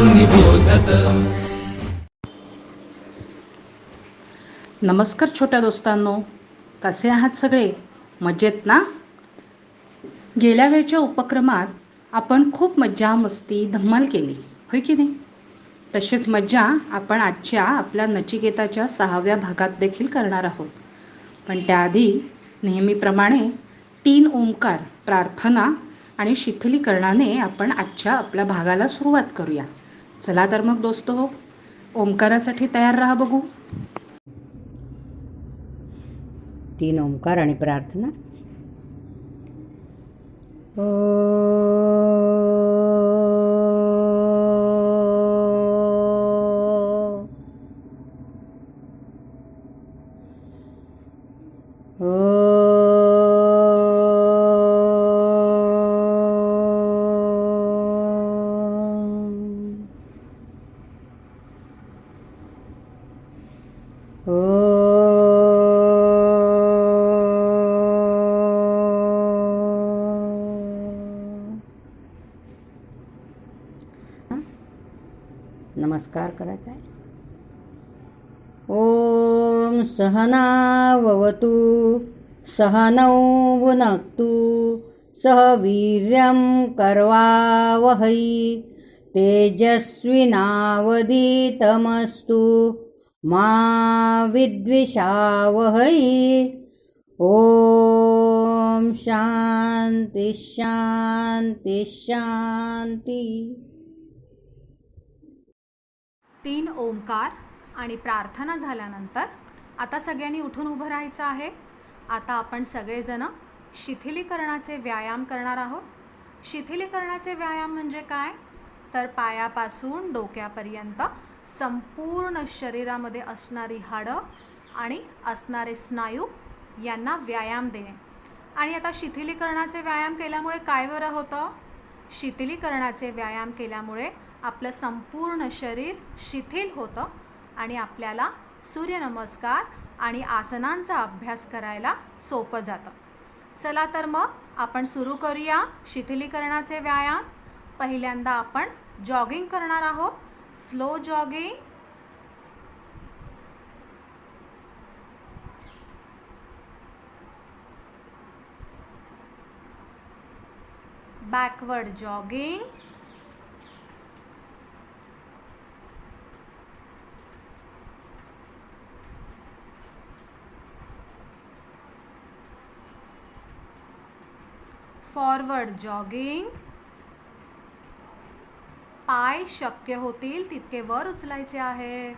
निबोधत। नमस्कार छोट्या दोस्तांनो, कसे आहात सगळे? मजेत ना? गेल्या वेळच्या उपक्रमात आपण खूप मज्जा मस्ती धम्माल केली, होय की नाही? तशीच मज्जा आपण आजच्या आपल्या नचिकेताच्या 6व्या भागात देखील करणार आहोत. पण त्याआधी नेहमीप्रमाणे 3 ओंकार, प्रार्थना आणि शिथिलीकरणाने आपण आजच्या आपल्या भागाला सुरुवात करूया. चला तर मग दोस्तो, ओंकारासाठी तयार राहा बघू. 3 ओंकार आणि प्रार्थना. नमस्कार करायचा आहे. ओम सहनाववतु सहनौ भुनक्तु सह वीर्यं करवावहै तेजस्विनावधीतमस्तु मा विद्विषावहै. ओम शांती शांती शांती. 3 ओंकार आणि प्रार्थना झाल्यानंतर आता सगळ्यांनी उठून उभं राहायचं आहे. आता आपण सगळेजण शिथिलीकरणाचे व्यायाम करणार आहोत. शिथिलीकरणाचे व्यायाम म्हणजे काय? तर पायापासून डोक्यापर्यंत संपूर्ण शरीरामध्ये असणारी हाडं आणि असणारे स्नायू यांना व्यायाम देणे. आणि आता शिथिलीकरणाचे व्यायाम केल्यामुळे काय बरं होतं? शिथिलीकरणाचे व्यायाम केल्यामुळे आपलं संपूर्ण शरीर शिथिल होतं आणि आपल्याला सूर्यनमस्कार आणि आसनांचा अभ्यास करायला सोपं जातं. चला तर मग आपण सुरू करूया शिथिलीकरणाचे व्यायाम. पहिल्यांदा आपण जॉगिंग करणार आहोत. Slow jogging. Backward jogging. Forward jogging. पाय शक्य होतील तितके वर उचलायचे आहे.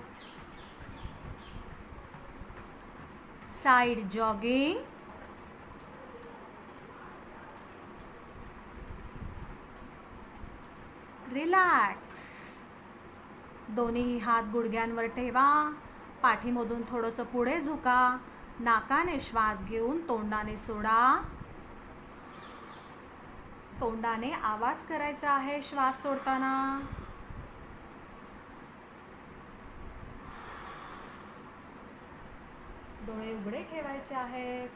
Side jogging. रिलॅक्स. दोन्ही हात गुडघ्यांवर ठेवा. पाठीमधून थोडंसं पुढे झुका. नाकाने श्वास घेऊन तोंडाने सोडा. तोंडाने आवाज करायचा आहे श्वास सोडताना. डोळे उघडे ठेवायचे आहेत.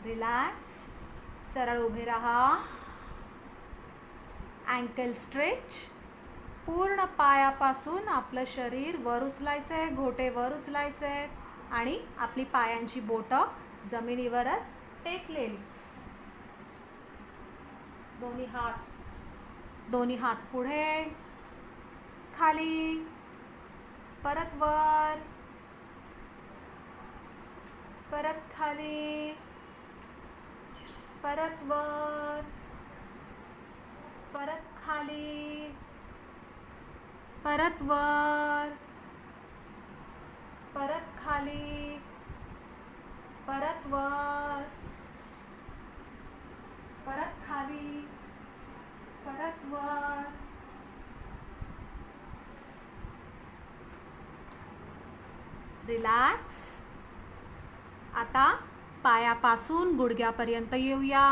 रिलॅक्स. सरळ उभे राहा. Ankle stretch. पूर्ण पायापासून आपलं शरीर वर उचलायचं आहे. घोटे वर उचलायचे आहेत आणि आपली पायांची बोटं जमिनीवरच टेकलेली. दोन्ही हात पुढे, खाली, परत वर, परत खाली, परत वर, परत खाली, परत वर, परत खाली, परत वर, परत खाली, परत वर. रिलॅक्स. आता पायापासून गुडघ्यापर्यंत येऊया.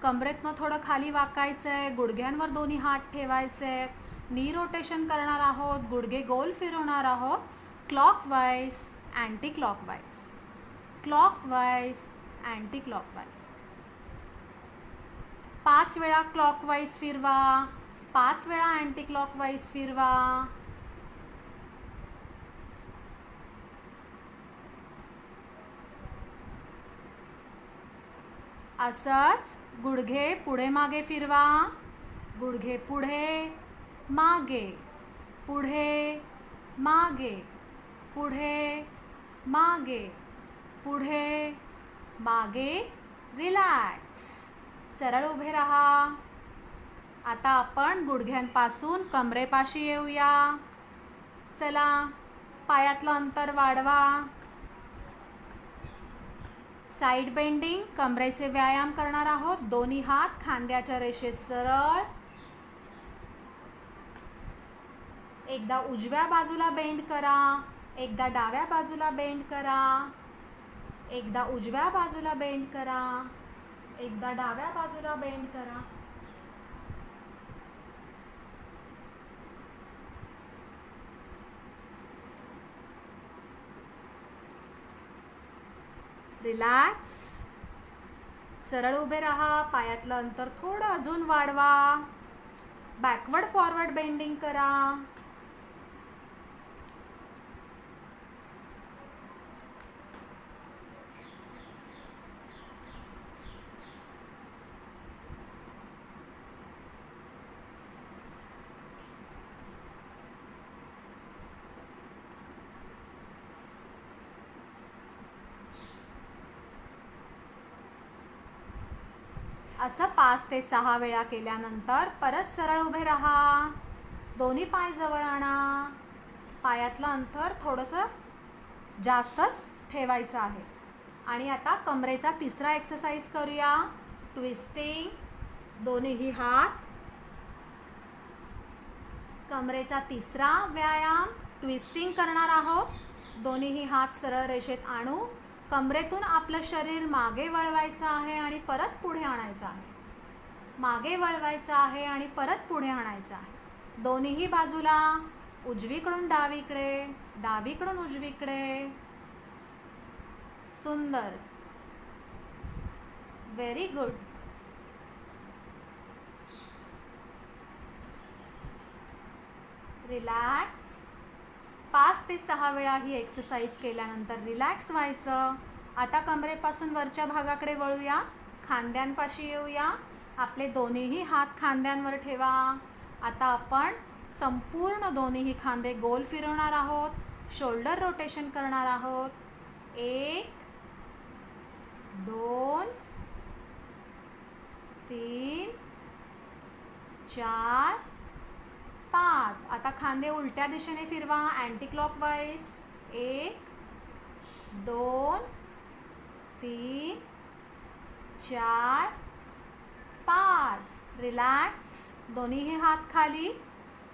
कमरेतनं थोडं खाली वाकायचं आहे. गुडघ्यांवर दोन्ही हात ठेवायचे आहेत. नी रोटेशन करणार आहोत. गुडघे गोल फिरवणार आहोत. Clockwise, anti clockwise, clockwise, anti clockwise. 5 वेळा क्लॉकवाईज फिरवा. 5 वेळा अँटी क्लॉकवाईज फिरवा. असंच गुडघे पुढे मागे फिरवा. गुडघे पुढे मागे, पुढे मागे, पुढे मागे, पुढे मागे. रिलॅक्स. सरळ उभे राहा. आता आपण गुडघ्यांपासून कमरेपाशी येऊया. चला, पायातलं अंतर वाढवा. साईड बेंडिंग कमरेचे व्यायाम करणार आहोत. दोन्ही हात खांद्याच्या रेषेत सरळ. एकदा उजव्या बाजूला बेंड करा, एकदा डाव्या बाजूला बेंड करा, एकदा उजव्या बाजूला बेंड करा, एकदा डाव्या बाजूला बेंड करा. रिलॅक्स. सरळ उभे राहा. पायातलं अंतर थोडं अजून वाढवा. बॅकवर्ड फॉरवर्ड बेंडिंग करा. असं 5 ते 6 वेळा केल्यानंतर परत सरळ उभे राहा. दोन्ही पाय जवळ आणा. पायातलं अंतर थोडंसं जास्तच ठेवायचं आहे. आणि आता कमरेचा तिसरा एक्सरसाइज करूया. ट्विस्टिंग. दोन्हीही हात. कमरेचा तिसरा व्यायाम ट्विस्टिंग करणार आहोत. दोन्हीही हात सरळ रेषेत आणू. कमरेतून आपलं शरीर मागे वळवायचं आहे आणि परत पुढे आणायचं आहे. मागे वळवायचं आहे आणि परत पुढे आणायचं आहे. दोन्हीही बाजूला. उजवीकडून डावीकडे, डावीकडून उजवीकडे. सुंदर. Very good. रिलॅक्स. 5 ते 6 वेळा ही एक्सरसाइज केल्यानंतर रिलॅक्स व्हायचं. आता कमरेपासून वरच्या भागाकडे वळूया. खांद्यांपाशी येऊया. आपले दोन्हीही हात खांद्यांवर ठेवा. आता आपण संपूर्ण दोन्हीही खांदे गोल फिरवणार आहोत. शोल्डर रोटेशन करणार आहोत. 1 2 3 4 5. आता खांदे उलट्या दिशेने फिरवा. Anti clockwise. 1 2 3 4 5. रिलॅक्स. दोन्हीही हात खाली.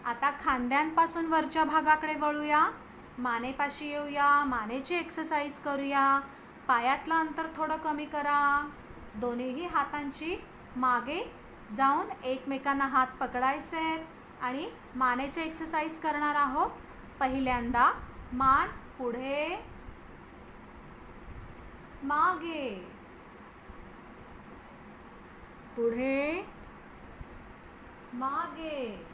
आता खांद्यांपासून वरच्या भागाकडे वळूया. मानेपाशी येऊया. मानेची एक्सरसाइज करूया. पायातलं अंतर थोडं कमी करा. दोन्हीही हातांची मागे जाऊन एकमेकांना हात पकडायचे आहेत आणि मानेचे एक्सरसाइज करणार आहोत. पहिल्यांदा मान पुढे मागे, पुढे मागे.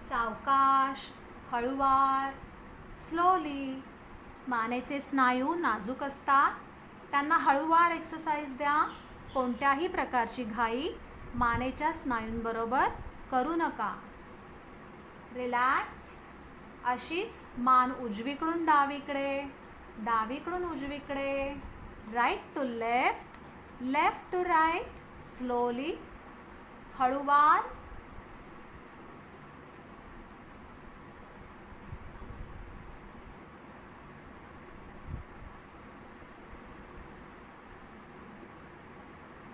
सावकाश, हळूवार, स्लोली. मानेचे स्नायू नाजूक असतात. त्यांना हळूवार एक्सरसाइज द्या. कोणत्याही प्रकारची घाई मानेच्या स्नायूंबरोबर करू नका. रिलॅक्स. अशीच मान उजवीकडून डावीकडे, डावीकडून उजवीकडे, right to left, left to right. Slowly, हळूवार.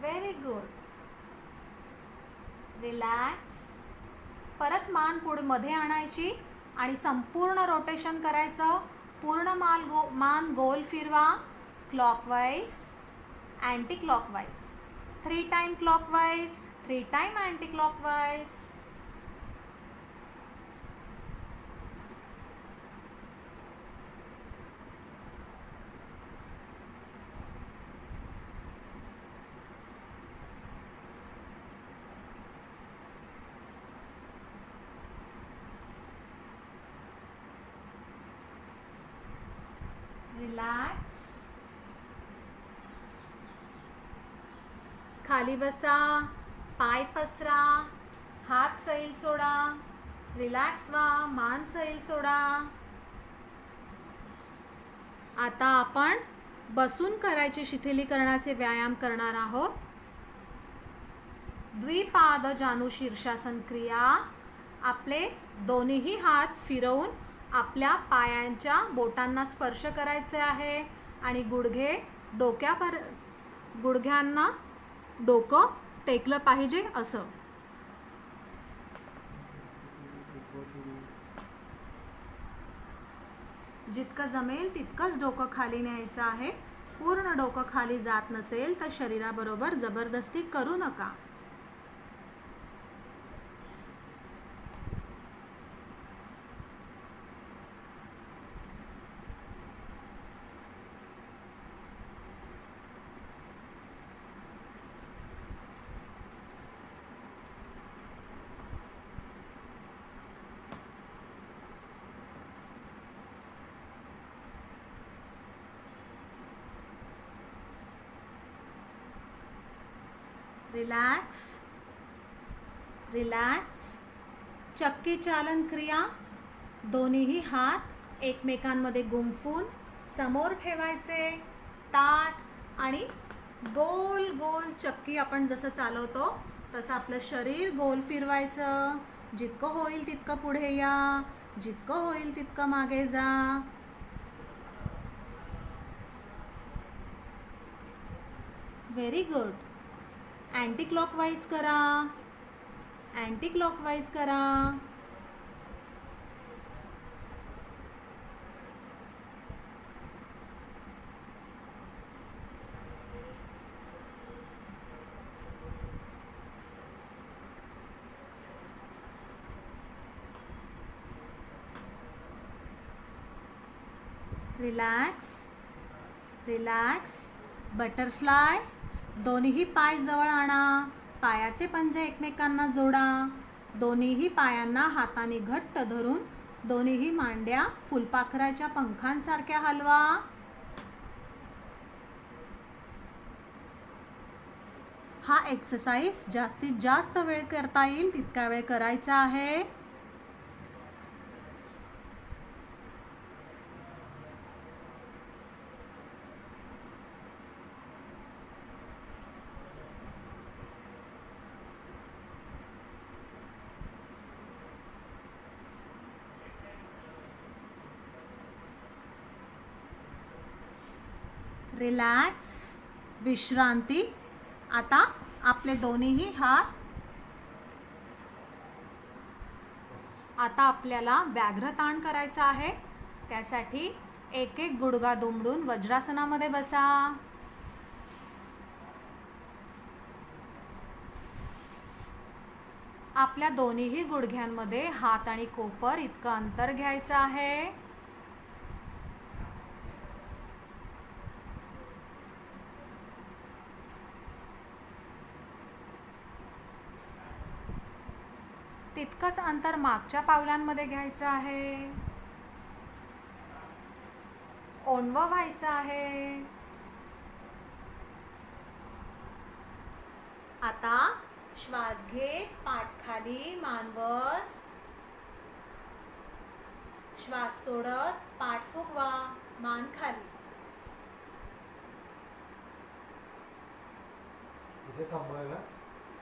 Very good. रिलॅक्स. परत मान पुढे मध्ये आणायची आणि संपूर्ण रोटेशन करायचं. पूर्ण मान गोल फिरवा. Clockwise, anti clockwise. 3 time clockwise, 3 time anti clockwise. खाली बसा, पाय पसरा, हात सैल सोडा, रिलॅक्स व्हा, मान सैल सोडा. आता आपण बसून करायचे शिथिलीकरणाचे व्यायाम करणार आहोत. द्विपाद जानु शीर्षासन क्रिया. आपले दोन्हीही हात फिरवून आपल्या पायांच्या बोटांना स्पर्श करायचे आहे आणि गुडघ्यांना डोकं टेकलं पाहिजे असं. जितकं जमेल तितकंच डोकं खाली न्यायचं आहे. पूर्ण डोकं खाली जात नसेल तर शरीराबरोबर जबरदस्ती करू नका. Relax, relax. चक्की चालन क्रिया. दोन्हीही हात एकमेकांमध्ये गुंफून समोर ठेवायचे. ताठ आणि गोल गोल चक्की आपण जसं चालवतो तसं आपलं शरीर गोल फिरवायचं. जितकं होईल तितकं पुढे या, जितकं होईल तितकं मागे जा. Very good. अँटी क्लॉकवाईज करा, अँटी क्लॉकवाईज करा. Relax, relax. बटरफ्लाय. दोन्हीही पाय जवळ आणा. पायाचे पंजे एकमेकांना जोडा. दोन्हीही पायांना हाताने घट्ट धरून दोन्हीही मांड्या फुलपाखराच्या पंखांसारख्या हलवा. हा एक्सरसाइज जास्तीत जास्त वेळ करता येईल तितका वेळ करायचा आहे. रिलॅक्स, विश्रांती. आता आपले दोन्हीही हात. आता आपल्याला व्याघ्रताण करायचा आहे. त्यासाठी एक एक गुडघा दुमडून वज्रासनामध्ये बसा. आपल्या दोन्हीही गुडघ्यांमध्ये हात आणि कोपर इतकं अंतर घ्यायचं आहे. तितकंच अंतर मागच्या पावलांमध्ये घ्यायचं आहे. ओंडवं व्हायचं आहे. आता श्वास घे, पाठ खाली, मान वर. श्वास सोडत पाठ फुगवा, मान खाली.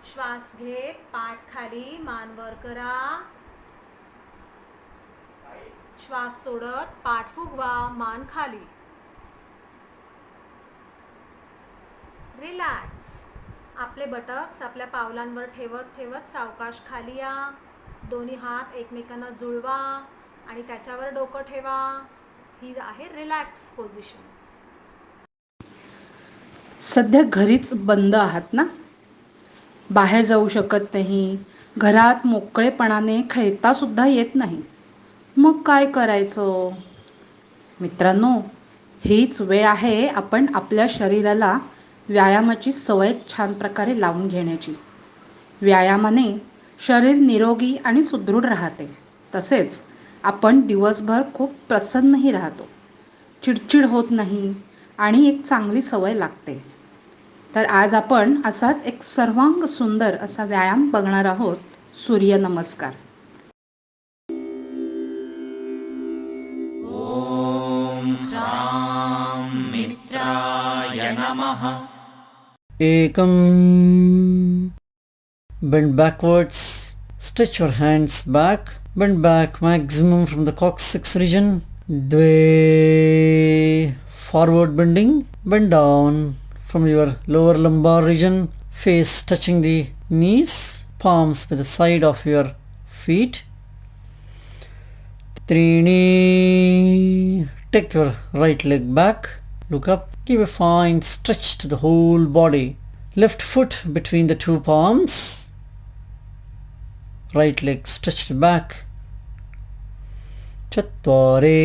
श्वास घेत पाठ खाली, मान वर करा. श्वास सोडत पाठ फुगवा, मान खाली. रिलॅक्स. आपले बटक्स आपल्या पावलांवर ठेवत ठेवत सावकाश खाली या. दोन्ही हात एकमेकांना जुळवा आणि त्याच्यावर डोकं ठेवा. ही आहे रिलॅक्स पोझिशन. सध्या घरीच बंद आहात ना, बाहेर जाऊ शकत नाही, घरात मोकळेपणाने खेळता सुद्धा येत नाही. मग काय करायचं? मित्रांनो, हीच वेळ आहे आपण आपल्या शरीराला व्यायामाची सवय छान प्रकारे लावून घेण्याची. व्यायामाने शरीर निरोगी आणि सुदृढ राहते. तसेच आपण दिवसभर खूप प्रसन्नही राहतो, चिडचिड होत नाही आणि एक चांगली सवय लागते. तर आज आपण असाच एक सर्वांग सुंदर असा व्यायाम बघणार आहोत, सूर्यनमस्कार. Ekam. Bend backwards. Stretch your hands back. Bend back maximum from the coccyx region. Dve. Forward bending. Bend down from your lower lumbar region. Face touching the knees. Palms by the side of your feet. Trini. Take your right leg back. Look up. Give a fine stretch to the whole body. Left foot between the two palms. Right leg stretched back. Chattvari.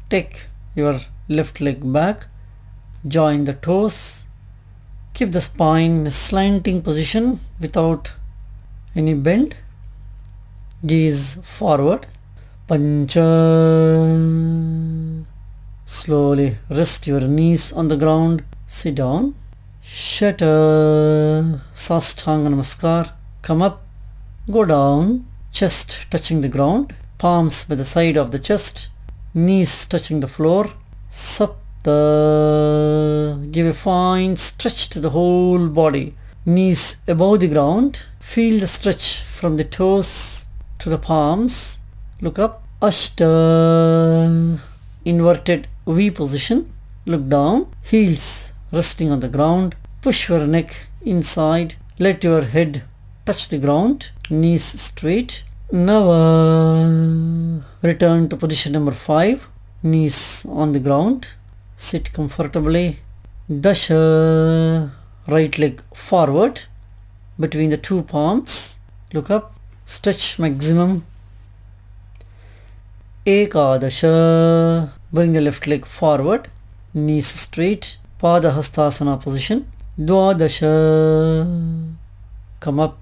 Take your left leg back. Join the toes. Keep the spine in a slanting position without any bend. Gaze forward. Pancha. Slowly rest your knees on the ground. Sit down. Shata. Sastanga Namaskar. Come up. Go down. Chest touching the ground. Palms by the side of the chest. Knees touching the floor. Sapta. Give a fine stretch to the whole body. Knees above the ground. Feel the stretch from the toes to the palms. Look up. Ashta. Inverted V position. Look down. Heels resting on the ground. Push your neck inside. Let your head touch the ground. Knees straight. Nava. Return to position number 5. Knees on the ground. Sit comfortably. Dasha. Right leg forward between the two palms. Look up. Stretch maximum. Ekadasha. Bring the left leg forward. Knees straight. Padahastasana position. Dwadasha. Come up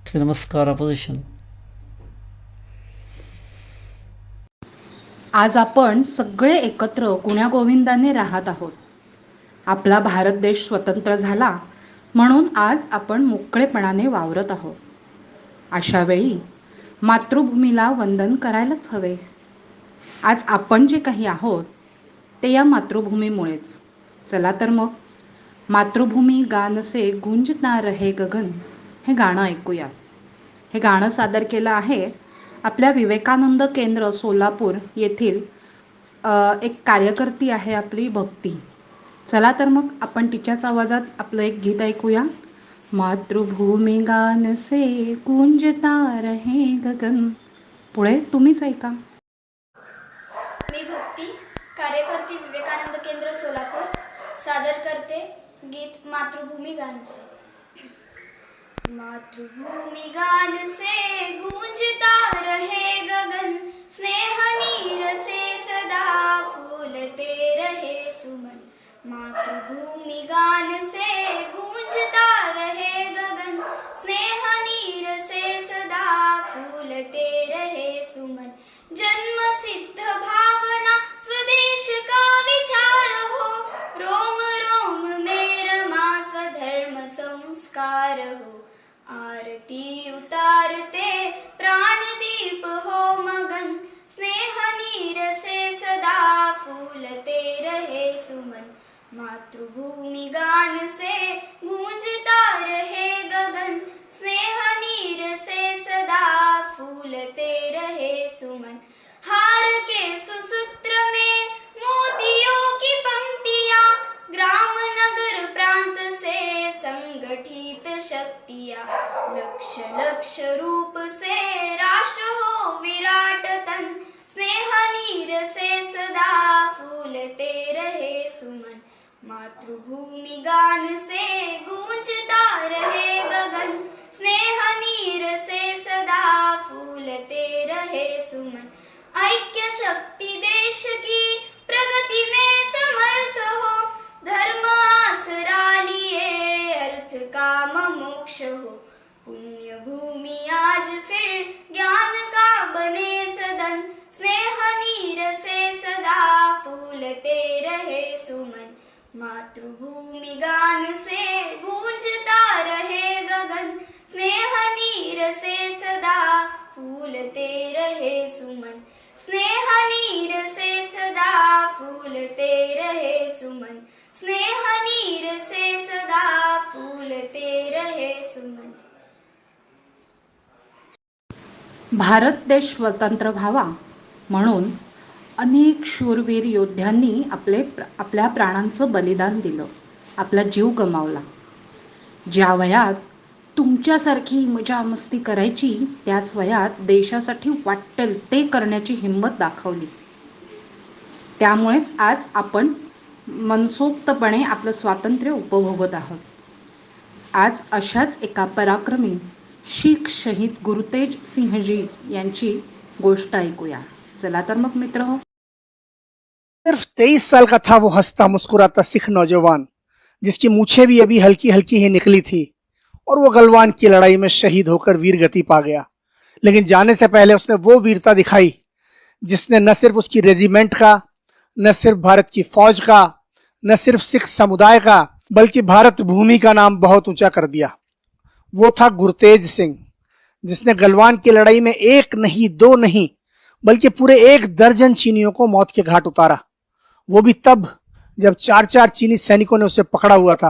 to the Namaskara position. आज आपण सगळे एकत्र गुण्यागोविंदाने राहत आहोत. आपला भारत देश स्वतंत्र झाला म्हणून आज आपण मोकळेपणाने वावरत आहोत. अशा वेळी मातृभूमीला वंदन करायलाच हवे. आज आपण जे काही आहोत ते या मातृभूमीमुळेच. चला तर मग मातृभूमी गान से गुंजना रहे गगन हे गाणं ऐकूया. हे गाणं सादर केलं आहे आपल्या विवेकानंद केंद्र सोलापूर येथील एक कार्यकर्ती आहे आपली भक्ती. चला तर मग आपण तिच्याच आवाजात आपलं एक गीत ऐकूया. मातृभूमी गान से गुंजता रहे गगन. पुढे तुम्हीच ऐका. मी भक्ती, कार्यकर्ती विवेकानंद केंद्र सोलापूर, सादर करते गीत मातृभूमी गान से. मातृभूमी गान से गूंजता रहे गगन, स्नेह नीर से सदा फूलते रहे सुमन. मातृभूमि गान से गूंजता रहे गगन, स्नेह नीर से सदा फूलते रहे सुमन. जन्म सिद्ध भावना स्वदेश का विचार हो, रोम रोम में रमा स्वधर्म संस्कार हो. आरती उतारते प्राण दीप हो मगन, स्नेह नीर से सदा फूलते रहे सुमन. मातृभूमि गान से गूंजता रहे गगन, स्नेह नीर से सदा फूलते रहे सुमन. हार के सुसूत्र में मोतियों की पंक्तियां, ग्राम नगर प्रांत से संगठित शक्तियां. लक्ष्य लक्ष्य रूप से राष्ट्र हो विराट तन, स्नेह नीर से सदा फूलते रहे सुमन. मातृभूमि गान से गूंजता रहे गगन, स्नेह नीर से सदा फूलते रहे सुमन. ऐक्य शक्ति देश की प्रगति में समर्थ हो, धर्म आसरा लिए अर्थ काम मोक्ष हो. पुण्य भूमि आज फिर ज्ञान का बने सदन, स्नेह नीर से सदा फूलते रहे सुमन. मातृभूमि गान से गूंजता रहे गगन, स्नेह नीर से सदा फूलते रहे सुमन, स्नेह नीर से सदा फूलते रहे सुमन, स्नेह नीर से सदा फूलते रहे सुमन. भारत देश स्वतंत्र व्हावा म्हणून अनेक शूरवीर योद्ध्यांनी आपल्या प्राणांचं बलिदान दिलं, आपला जीव गमावला. ज्या वयात तुमच्यासारखी मजा मस्ती करायची, त्याच वयात देशासाठी वाटेल ते करण्याची हिंमत दाखवली. त्यामुळेच आज आपण मनसोक्तपणे आपलं स्वातंत्र्य उपभोगत आहोत. आज अशाच एका पराक्रमी शीख शहीद गुरुतेज सिंहजी यांची गोष्ट ऐकूया. चला तर मग मित्रहो. सिर्फ 23 साल का था वो हंसता मुस्कुराता सिख नौजवान, जिसकी मूछें भी अभी हल्की हल्की ही निकली थी, और वो गलवान की लड़ाई में शहीद होकर वीर गति पा गया. लेकिन जाने से पहले उसने वो वीरता दिखाई जिसने न सिर्फ उसकी रेजिमेंट का, न सिर्फ भारत की फौज का, न सिर्फ सिख समुदाय का, बल्कि भारत भूमि का नाम बहुत ऊंचा कर दिया. वो था गुरतेज सिंह, जिसने गलवान की लड़ाई में एक नहीं, दो नहीं, बल्कि पूरे 1 दर्जन चीनियों को मौत के घाट उतारा. वो भी तब जब 4-4 चीनी सैनिकों ने उसे पकड़ा हुआ था.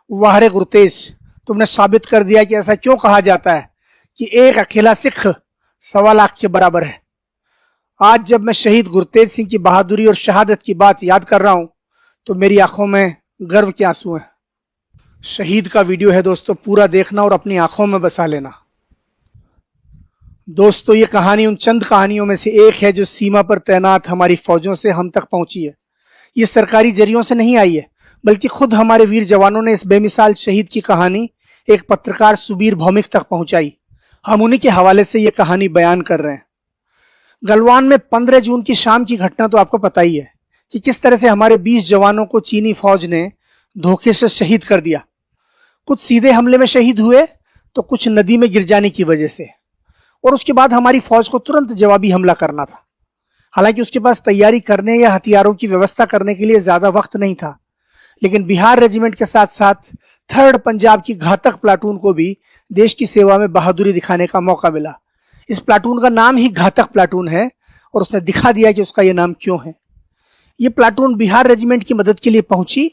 वाह रे गुरतेज, तुमने साबित कर दिया कि ऐसा क्यों कहा जाता है कि एक अकेला सिख 1.25 लाख के बराबर है. आज जब मैं शहीद गुरतेज सिंह की बहादुरी और शहादत की बात याद कर रहा हूं तो मेरी आंखों में गर्व के आंसू हैं. शहीद का वीडियो है दोस्तों, पूरा देखना और अपनी आंखों में बसा लेना. दोस्तों, ये कहानी उन चंद कहानियों में से एक है जो सीमा पर तैनात हमारी फौजों से हम तक पहुंची है. ये सरकारी जरियों से नहीं आई है, बल्कि खुद हमारे वीर जवानों ने इस बेमिसाल शहीद की कहानी एक पत्रकार सुबीर भौमिक तक पहुंचाई. हम उन्हीं के हवाले से ये कहानी बयान कर रहे हैं. गलवान में 15 जून की शाम की घटना तो आपको पता ही है कि किस तरह से हमारे 20 जवानों को चीनी फौज ने धोखे से शहीद कर दिया. कुछ सीधे हमले में शहीद हुए तो कुछ नदी में गिर जाने की वजह से, और उसके बाद हमारी फौज को तुरंत जवाबी हमला करना था. हालांकि उसके पास तैयारी करने या हथियारों की व्यवस्था करने के लिए ज्यादा वक्त नहीं था, लेकिन बिहार रेजिमेंट के साथ साथ 3rd पंजाब की घातक प्लाटून को भी देश की सेवा में बहादुरी दिखाने का मौका मिला. इस प्लाटून का नाम ही घातक प्लाटून है, और उसने दिखा दिया कि उसका यह नाम क्यों है. यह प्लाटून बिहार रेजिमेंट की मदद के लिए पहुंची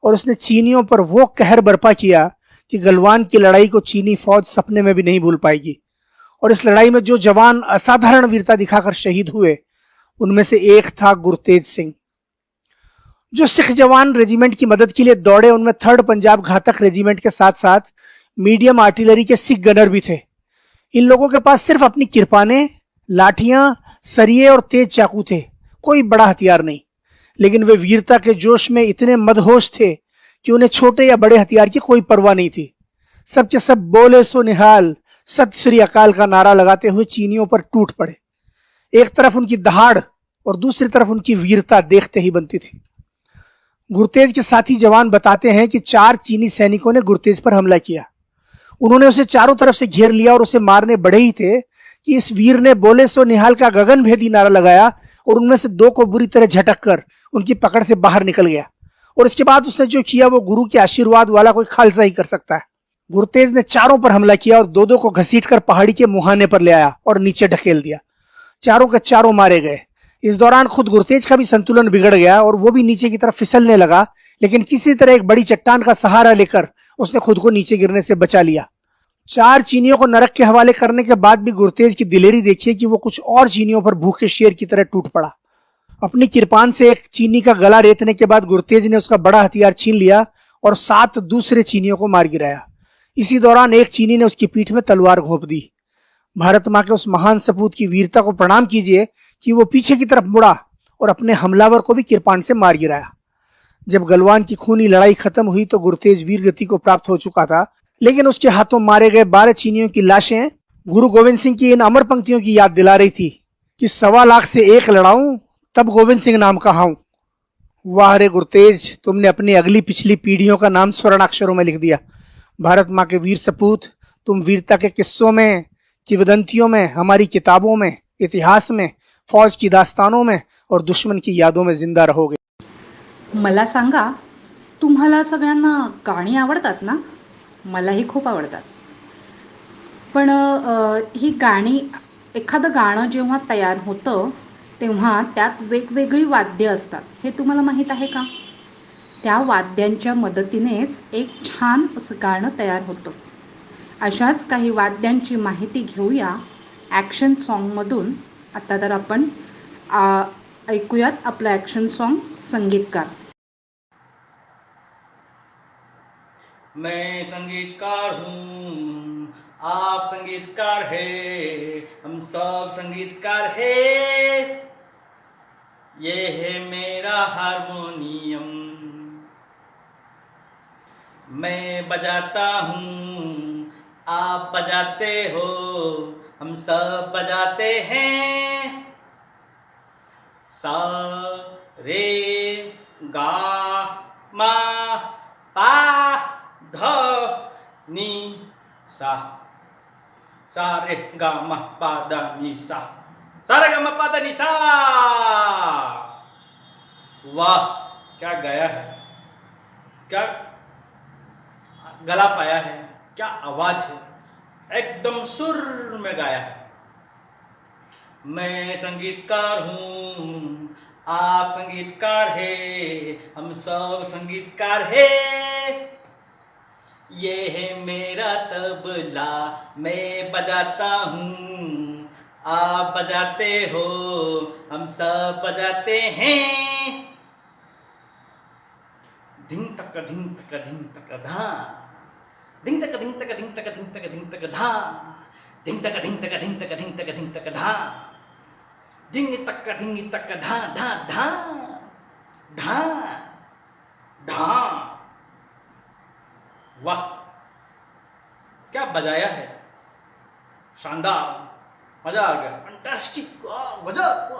और उसने चीनियों पर वो कहर बर्पा किया कि गलवान की लड़ाई को चीनी फौज सपने में भी नहीं भूल पाएगी. और इस लड़ाई में जो जवान असाधारण वीरता दिखाकर शहीद हुए, उनमें से एक था गुरतेज सिंह. जो सिख जवान रेजिमेंट की मदद के लिए दौड़े, उनमें 3rd पंजाब घातक रेजिमेंट के साथ साथ मीडियम आर्टिलरी के सिख गनर भी थे. इन लोगों के पास सिर्फ अपनी किरपानें, लाठियां, सरिये और तेज चाकू थे, कोई बड़ा हथियार नहीं. लेकिन वे वीरता के जोश में इतने मदहोश थे कि उन्हें छोटे या बड़े हथियार की कोई परवाह नहीं थी. सब के सब बोले सो निहाल, सत श्री अकाल का नारा लगाते हुए चीनियों पर टूट पड़े. एक तरफ उनकी दहाड़ और दूसरी तरफ उनकी वीरता देखते ही बनती थी. गुरतेज के साथी जवान बताते हैं कि 4 चीनी सैनिकों ने गुरतेज पर हमला किया. उन्होंने उसे चारों तरफ से घेर लिया और उसे मारने बढ़े ही थे कि इस वीर ने बोले सो निहाल का गगनभेदी नारा लगाया और उनमें से 2 को बुरी तरह झटक कर उनकी पकड़ से बाहर निकल गया. और इसके बाद उसने जो किया वो गुरु के आशीर्वाद वाला कोई खालसा ही कर सकता है. गुरतेज ने चारों पर हमला किया और 2-2 को घसीटकर पहाड़ी के मुहाने पर ले आया और नीचे ढकेल दिया. चारों के चारों मारे गए. इस दौरान खुद गुरतेज का भी संतुलन बिगड़ गया और वो भी नीचे की तरफ फिसलने लगा, लेकिन किसी तरह एक बड़ी चट्टान का सहारा लेकर उसने खुद को नीचे गिरने से बचा लिया. 4 चीनियों को नरक के हवाले करने के बाद भी गुरतेज की दिलेरी देखिए कि वो कुछ और चीनियों पर भूखे शेर की तरह टूट पड़ा. अपनी किरपान से एक चीनी का गला रेतने के बाद गुरतेज ने उसका बड़ा हथियार छीन लिया और 7 दूसरे चीनियों को मार गिराया. इसी दौरान एक चीनी ने उसकी पीठ में तलवार घोंप दी. भारत मां के उस महान सपूत की वीरता को प्रणाम कीजिए कि वो पीछे की तरफ मुड़ा और अपने हमलावर को भी किरपान से मार गिराया. जब गलवान की खूनी लड़ाई खत्म हुई तो गुरतेज वीर गति को प्राप्त हो चुका था, लेकिन उसके हाथों मारे गए 12 चीनियों की लाशें गुरु गोविंद सिंह की इन अमर पंक्तियों की याद दिला रही थी कि 1.25 लाख से एक लड़ाऊं तब गोविंद सिंह नाम कहाऊं. वाह रे गुरतेज, तुमने अपनी अगली पिछली पीढ़ियों का नाम स्वर्णाक्षरों में लिख दिया. भारत माँ के वीर सपूत, तुम वीरता के किस्सों में, किंवदंतियों में, हमारी किताबों में, इतिहास में, फौज की दास्तानों में और दुश्मन की यादों में जिंदा रहोगे. मला सांगा, तुम्हाला सगळ्यांना गाणी आवडतात ना? मलाही खूप आवडतात. पण ही गाणी एखादं गाणं जेव्हा तयार होतं, तेव्हा त्यात वेगवेगळी वाद्य असतात. हे तुम्हाला माहीत आहे का? त्या वाद्यांच्या मदतीनेच एक छान असं गाणं तयार होतं. अशाच काही वाद्यांची माहिती घेऊया ॲक्शन सॉन्गमधून. आता तर आपण ऐकूयात आपलं ॲक्शन सॉन्ग संगीतकार. मैं संगीतकार हूँ, आप संगीतकार है, हम सब संगीतकार है। ये है मेरा हारमोनियम, मैं बजाता हूँ, आप बजाते हो, हम सब बजाते हैं। सा रे गा मा पा ध नी सा। सा रे गा मा पा ध नी सा। सा रे गा मा पा ध नी सा। वाह, क्या गाया है, क्या गला पाया है, क्या आवाज है, एकदम सुर में गाया है। मैं संगीतकार हूँ, आप संगीतकार है, हम सब संगीतकार है। ये है मेरा तबला, मैं बजाता हूँ, आप बजाते हो, हम सब बजाते हैं। धिंग तक धा, धिंग तक धा, धिंग तक धा, धिंग तक धा धा धा धा धा। वाह, क्या बजाया है, शानदार, मजा आ गया, फैंटास्टिक, गजब,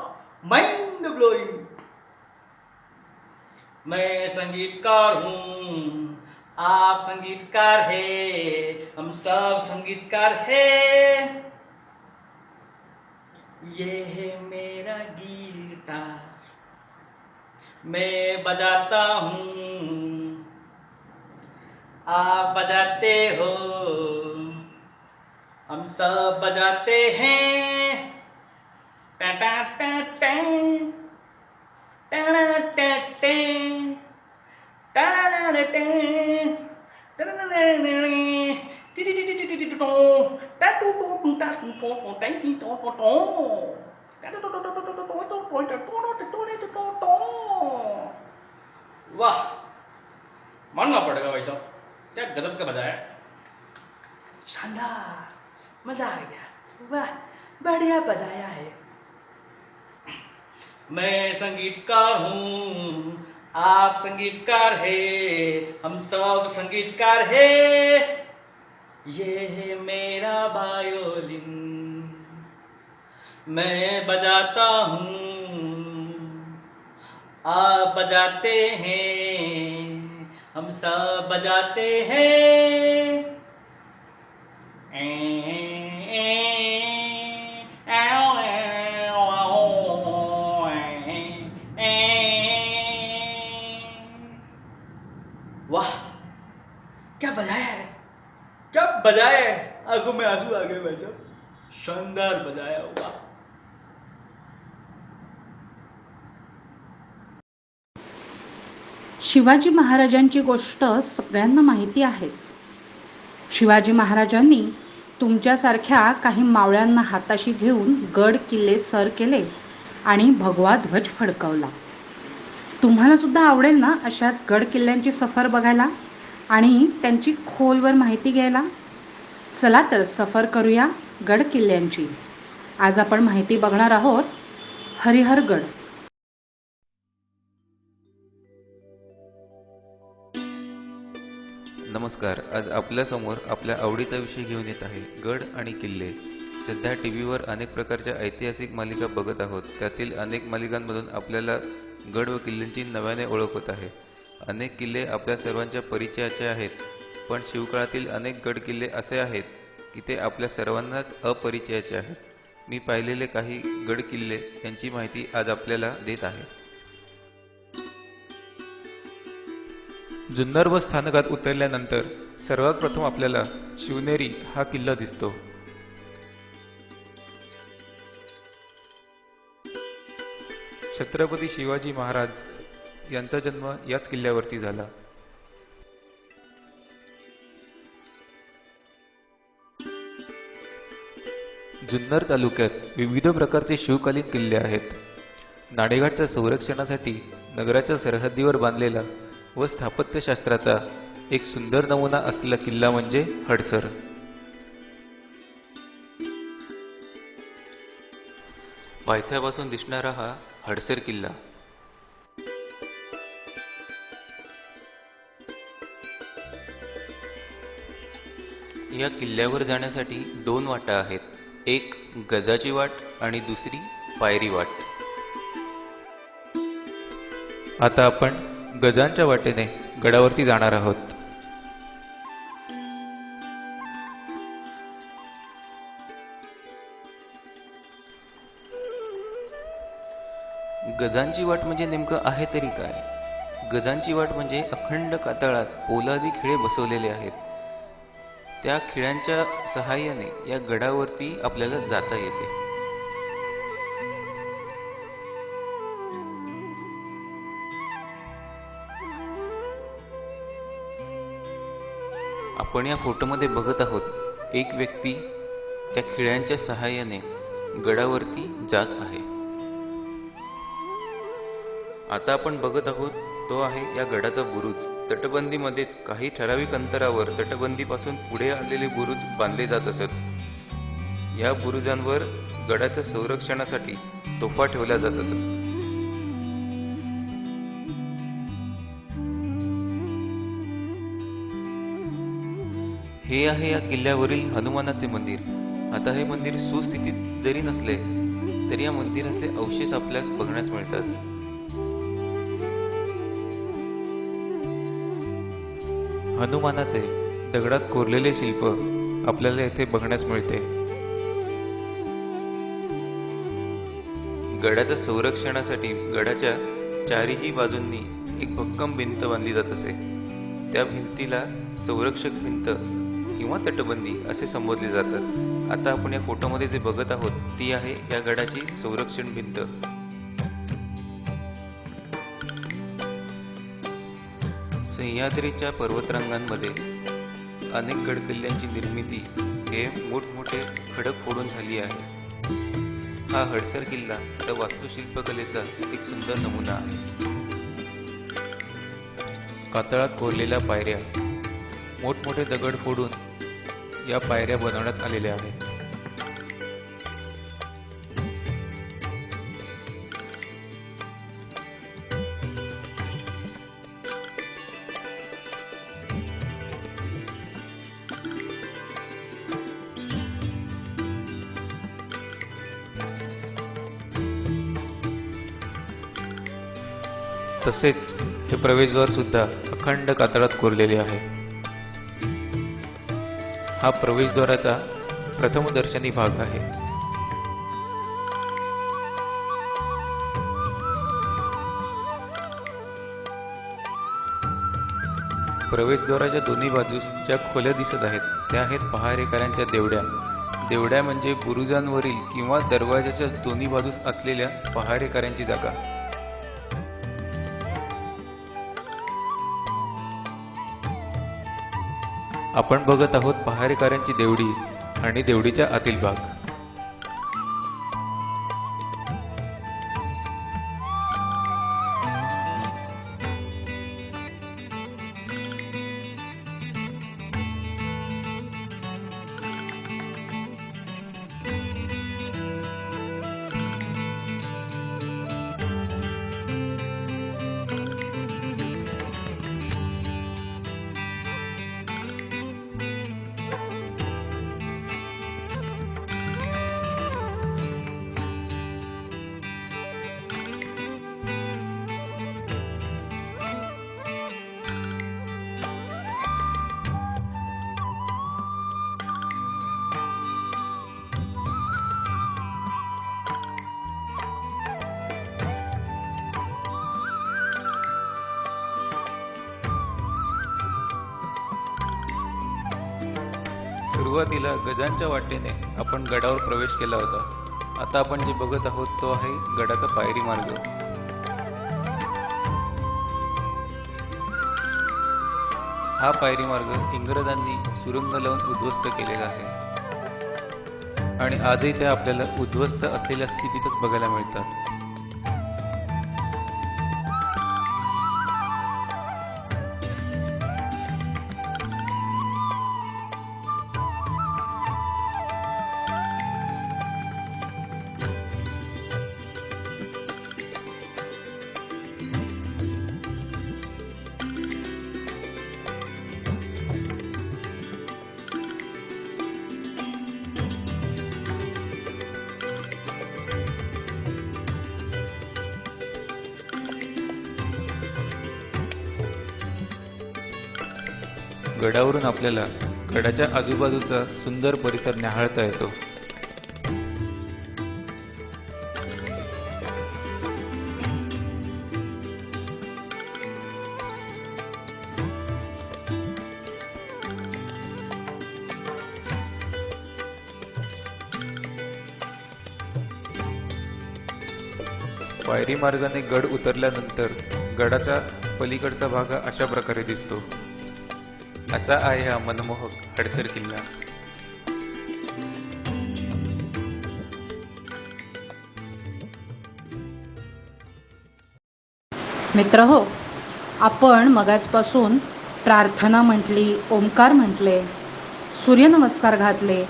माइंड ब्लोइंग। मैं संगीतकार हूँ, आप संगीतकार है, हम सब संगीतकार है। ये है मेरा गिटार, मैं बजाता हूँ, आप बजाते हो, हम सब बजाते हैं। टा टा टा टा टा टा वाह, मानना पड़ेगा भाई साहब, क्या गजब का बजाया, शानदार, मजा आ गया, वाह, बढ़िया बजाया है। मैं संगीतकार हूँ, आप संगीतकार है, हम सब संगीतकार है। ये है मेरा वायोलिन, मैं बजाता हूँ, आप बजाते हैं, हम सब बजाते हैं। वाह, क्या बजाया है, क्या बजाया है, आंखों में आंसू आ गए भाई साहब, शानदार बजाया हुआ। शिवाजी महाराजांची गोष्ट सगळ्यांना माहिती आहेच. शिवाजी महाराजांनी तुमच्यासारख्या काही मावळ्यांना हाताशी घेऊन गड किल्ले सर केले आणि भगवा ध्वज फडकवला. तुम्हाला सुद्धा आवडेल ना अशाच गड किल्ल्यांची सफर बघायला आणि त्यांची खोलवर माहिती घ्यायला? चला तर सफर करूया गड किल्ल्यांची. आज आपण माहिती बघणार आहोत हरिहरगड. नमस्कार. आज आपल्यासमोर आपल्या आवडीचा विषय घेऊन येत आहे गड आणि किल्ले. सध्या टी व्हीवर अनेक प्रकारच्या ऐतिहासिक मालिका बघत आहोत. त्यातील अनेक मालिकांमधून आपल्याला गड व किल्ल्यांची नव्याने ओळख होत आहे. अनेक किल्ले आपल्या सर्वांच्या परिचयाचे आहेत, पण शिवकाळातील अनेक गड किल्ले असे आहेत की ते आपल्या सर्वांनाच अपरिचयाचे आहेत. मी पाहिलेले काही गड किल्ले यांची माहिती आज आपल्याला देत आहे. जुन्नर बस स्थानकात उतरल्यानंतर सर्वात प्रथम आपल्याला शिवनेरी हा किल्ला दिसतो. छत्रपती शिवाजी महाराज यांचा जन्म याच किल्ल्यावरती झाला. जुन्नर तालुक्यात विविध प्रकारचे शिवकालीन किल्ले आहेत. नाणेघाटच्या संरक्षणासाठी नगराच्या सरहद्दीवर बांधलेला व स्थापत्यशास्त्राचा एक सुंदर नमुना असलेला किल्ला म्हणजे हडसर. पायथ्यापासून दिसणारा हा हडसर किल्ला. या किल्ल्यावर जाण्यासाठी 2 वाटा आहेत, एक गजाची वाट आणि दुसरी पायरी वाट. आता आपण गजांच्या वाटेने गडावरती जाणार आहोत. गजांची वाट म्हणजे नेमकं आहे तरी काय? गजांची वाट म्हणजे अखंड कातळात पोलादी खिळे बसवलेले आहेत. त्या खिळ्यांच्या सहाय्याने या गडावरती आपल्याला जाता येते. आपण या फोटोमध्ये बघत आहोत एक व्यक्ती त्या खिळ्यांच्या सहाय्याने गडावरती जात आहे. आता आपण बघत आहोत तो आहे या गडाचा बुरुज. तटबंदीमध्येच काही ठराविक अंतरावर तटबंदीपासून पुढे आलेले बुरुज बांधले जात असत. या बुरुजांवर गडाच्या संरक्षणासाठी तोफा ठेवल्या जात असत. हे आहे या किल्ल्यावरील हनुमानाचे मंदिर. आता हे मंदिर सुस्थितीत जरी नसले तरी या मंदिराचे अवशेष आपल्यास बघण्यास मिळतात. हनुमानाचे दगडात कोरलेले शिल्प आपल्याला येथे बघण्यास मिळते. गडाच्या संरक्षणासाठी गडाच्या चारही बाजूंनी एक भक्कम भिंत बांधली जात असे. त्या भिंतीला संरक्षक भिंत किंवा तटबंदी असे संबोधले जातात. आता आपण या फोटोमध्ये जे बघत आहोत ती आहे या गडाची संरक्षण भिंत. सह्याद्रीच्या पर्वतरांगांमध्ये अनेक गडकिल्ल्यांची निर्मिती हे मोठमोठे खडक फोडून झाली आहे. हा हडसर किल्ला त्या वास्तुशिल्पकलेचा एक सुंदर नमुना आहे. कातळात कोरलेल्या पायऱ्या, मोठमोठे दगड फोडून या पायऱ्या बनवण्यात आलेल्या आहेत. तसेच हे प्रवेशद्वार सुद्धा अखंड कातळात कोरलेले आहे. हा प्रवेशद्वाराचा प्रथमदर्शनी भाग आहे. प्रवेशद्वाराच्या दोन्ही बाजूस ज्या खोल्या दिसत आहेत त्या आहेत पहारेकऱ्यांच्या देवड्या. देवड्या म्हणजे बुरुजांवरील किंवा दरवाजाच्या दोन्ही बाजूस असलेल्या पहारेकऱ्यांची जागा. आपण बघत आहोत पहारेकऱ्यांची देवडी आणि देवडीच्या आतील भाग. सुरुवातीला गजांच्या वाटेने आपण गडावर प्रवेश केला होता. आता आपण जे बघत आहोत तो आहे गडाचा पायरी मार्ग. हा पायरी मार्ग इंग्रजांनी सुरुंग लावून उद्ध्वस्त केलेला आहे आणि आजही त्या आपल्याला उद्ध्वस्त असलेल्या स्थितीतच बघायला मिळतात. गडावरून आपल्याला गडाच्या आजूबाजूचा सुंदर परिसर न्याहाळता येतो. पायरी मार्गाने गड उतरल्यानंतर गडाचा पलीकडचा भाग अशा प्रकारे दिसतो. असा आहे हा मनमोहक हडसर किल्ला. मित्रहो, आपण मगाचपासून प्रार्थना म्हटली, ओंकार म्हटले, सूर्यनमस्कार घातले,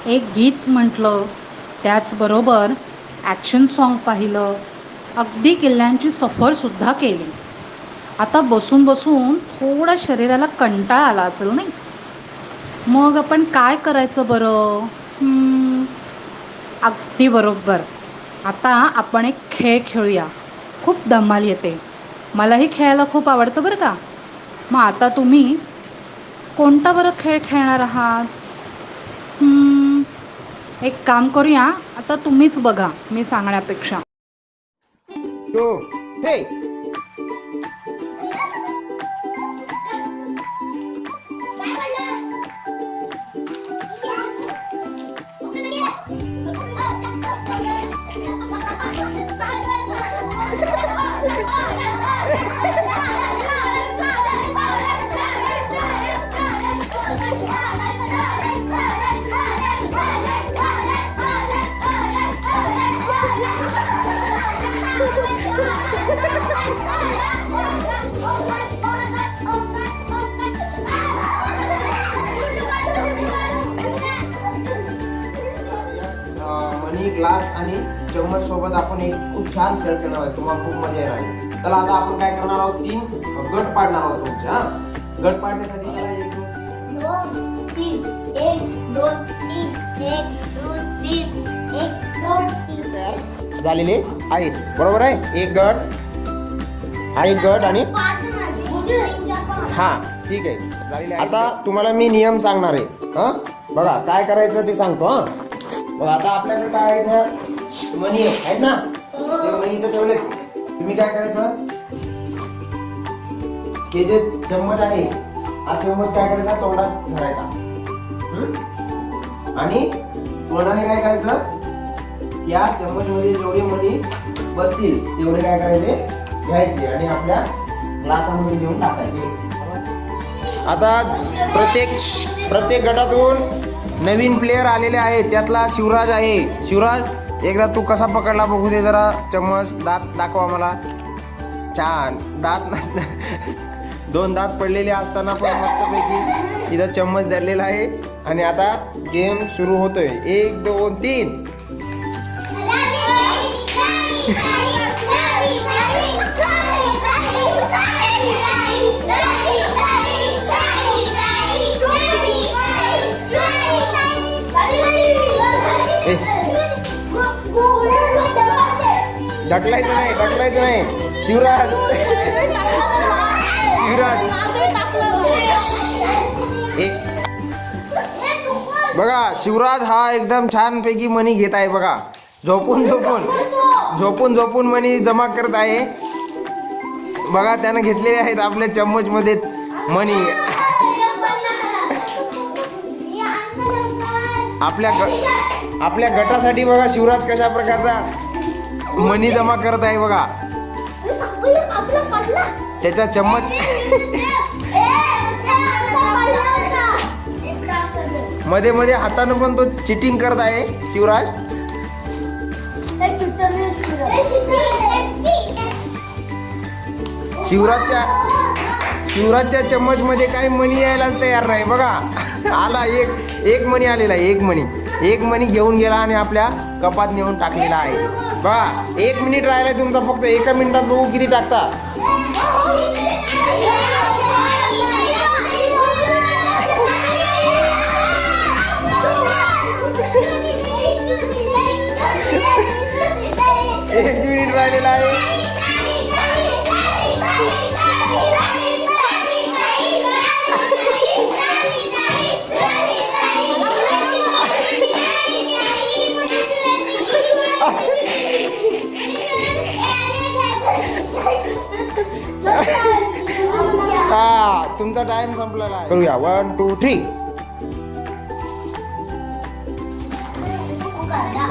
एक गीत म्हटलं, त्याचबरोबर ॲक्शन सॉन्ग पाहिलं, अगदी किल्ल्यांची सफरसुद्धा केली. आता बसून बसून थोडा शरीराला कंटाळा आला असेल नाही? मग आपण काय करायचं बरं? अगदी बरोबर. आता आपण एक खेळ खेळूया. खूप धमाल येते. मलाही खेळायला खूप आवडतं बरं का. मग आता तुम्ही कोणता बरं खेळ खेळणार आहात? एक काम करूया, आता तुम्हीच बघा मी सांगण्यापेक्षा. मनी, ग्लास आणि चम्मच सोबत आपण एक खूप छान खेळ खेळणार आहे. तुम्हाला खूप मजा येणार आहे. चला आता आपण काय करणार आहोत, 3 गट पाडणार आहोत तुमचे. गट पाडण्यासाठी चला 1 2 3 1 2 3 1 2 3 1 2 3 झालेले आहेत. बरोबर आहे. एक गट आणि गट आणि हा ठीक आहे झालेले. आता तुम्हाला मी नियम सांगणार आहे. बघा काय करायचं ते सांगतो. बघा आता आपल्याकडे काय आहे, मनी आहेत ना, ते मनी इथं ठेवले. तुम्ही काय करायचं, हे जे चम्मच आहे हा चम्मच काय करायचा, तोंडात धरायचा आणि तोंडाने काय करायचं, या चम्मच मध्ये जेवढे मनी बसतील तेवढे काय करायचे, घ्यायचे आणि आपल्या ग्लासामध्ये घेऊन टाकायचे. आता प्रत्येक गटातून नवीन प्लेयर आलेले आहेत. त्यातला शिवराज आहे. शिवराज एकदा तू कसा पकडला बघू दे जरा चम्मच. दात दाखवा मला. छान. दात नसणार, 2 दात पडलेले असताना पण मस्तपैकी इथं चम्मच धरलेला आहे. आणि आता गेम सुरू होतोय. 1 2 3 ढकलायचं नाही. शिवराज बघा, शिवराज हा एकदम छानपैकी मनी घेत आहे. बघा, झोपून मनी जमा करत आहे. बघा त्यानं घेतलेले आहेत आपल्या चम्मच मध्ये मनी. आपल्या गटासाठी बघा शिवराज कशा प्रकारचा मनी जमा करत आहे बघा. त्याचा चम्मच मध्ये मध्ये हातानं पण तो चिटिंग करत आहे शिवराज. शिवराजच्या चम्मच मध्ये काही मनी यायलाच तयार नाही बघा. आला एक मनी आलेला आहे. एक मनी घेऊन गेला आणि आपल्या कपात नेऊन टाकलेला आहे बघा. 1 मिनिट राहिलाय तुमचा. फक्त 1 मिनिटात बघू किती टाकता. एक मिनिट राहिलेला आहे. हा तुमचा टाइम संपलेला आहे. करूया 1 2 3.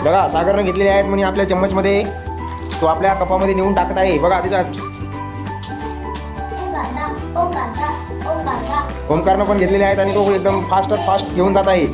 बघा सागरने घेतलेले आहेत म्हणजे आपल्या चम्मच मध्ये. तो आपल्या कपामध्ये नेऊन टाकत आहे बघा. तिचा ओमकारनं पण घेतलेले आहेत आणि तो एकदम फास्ट घेऊन जात आहे.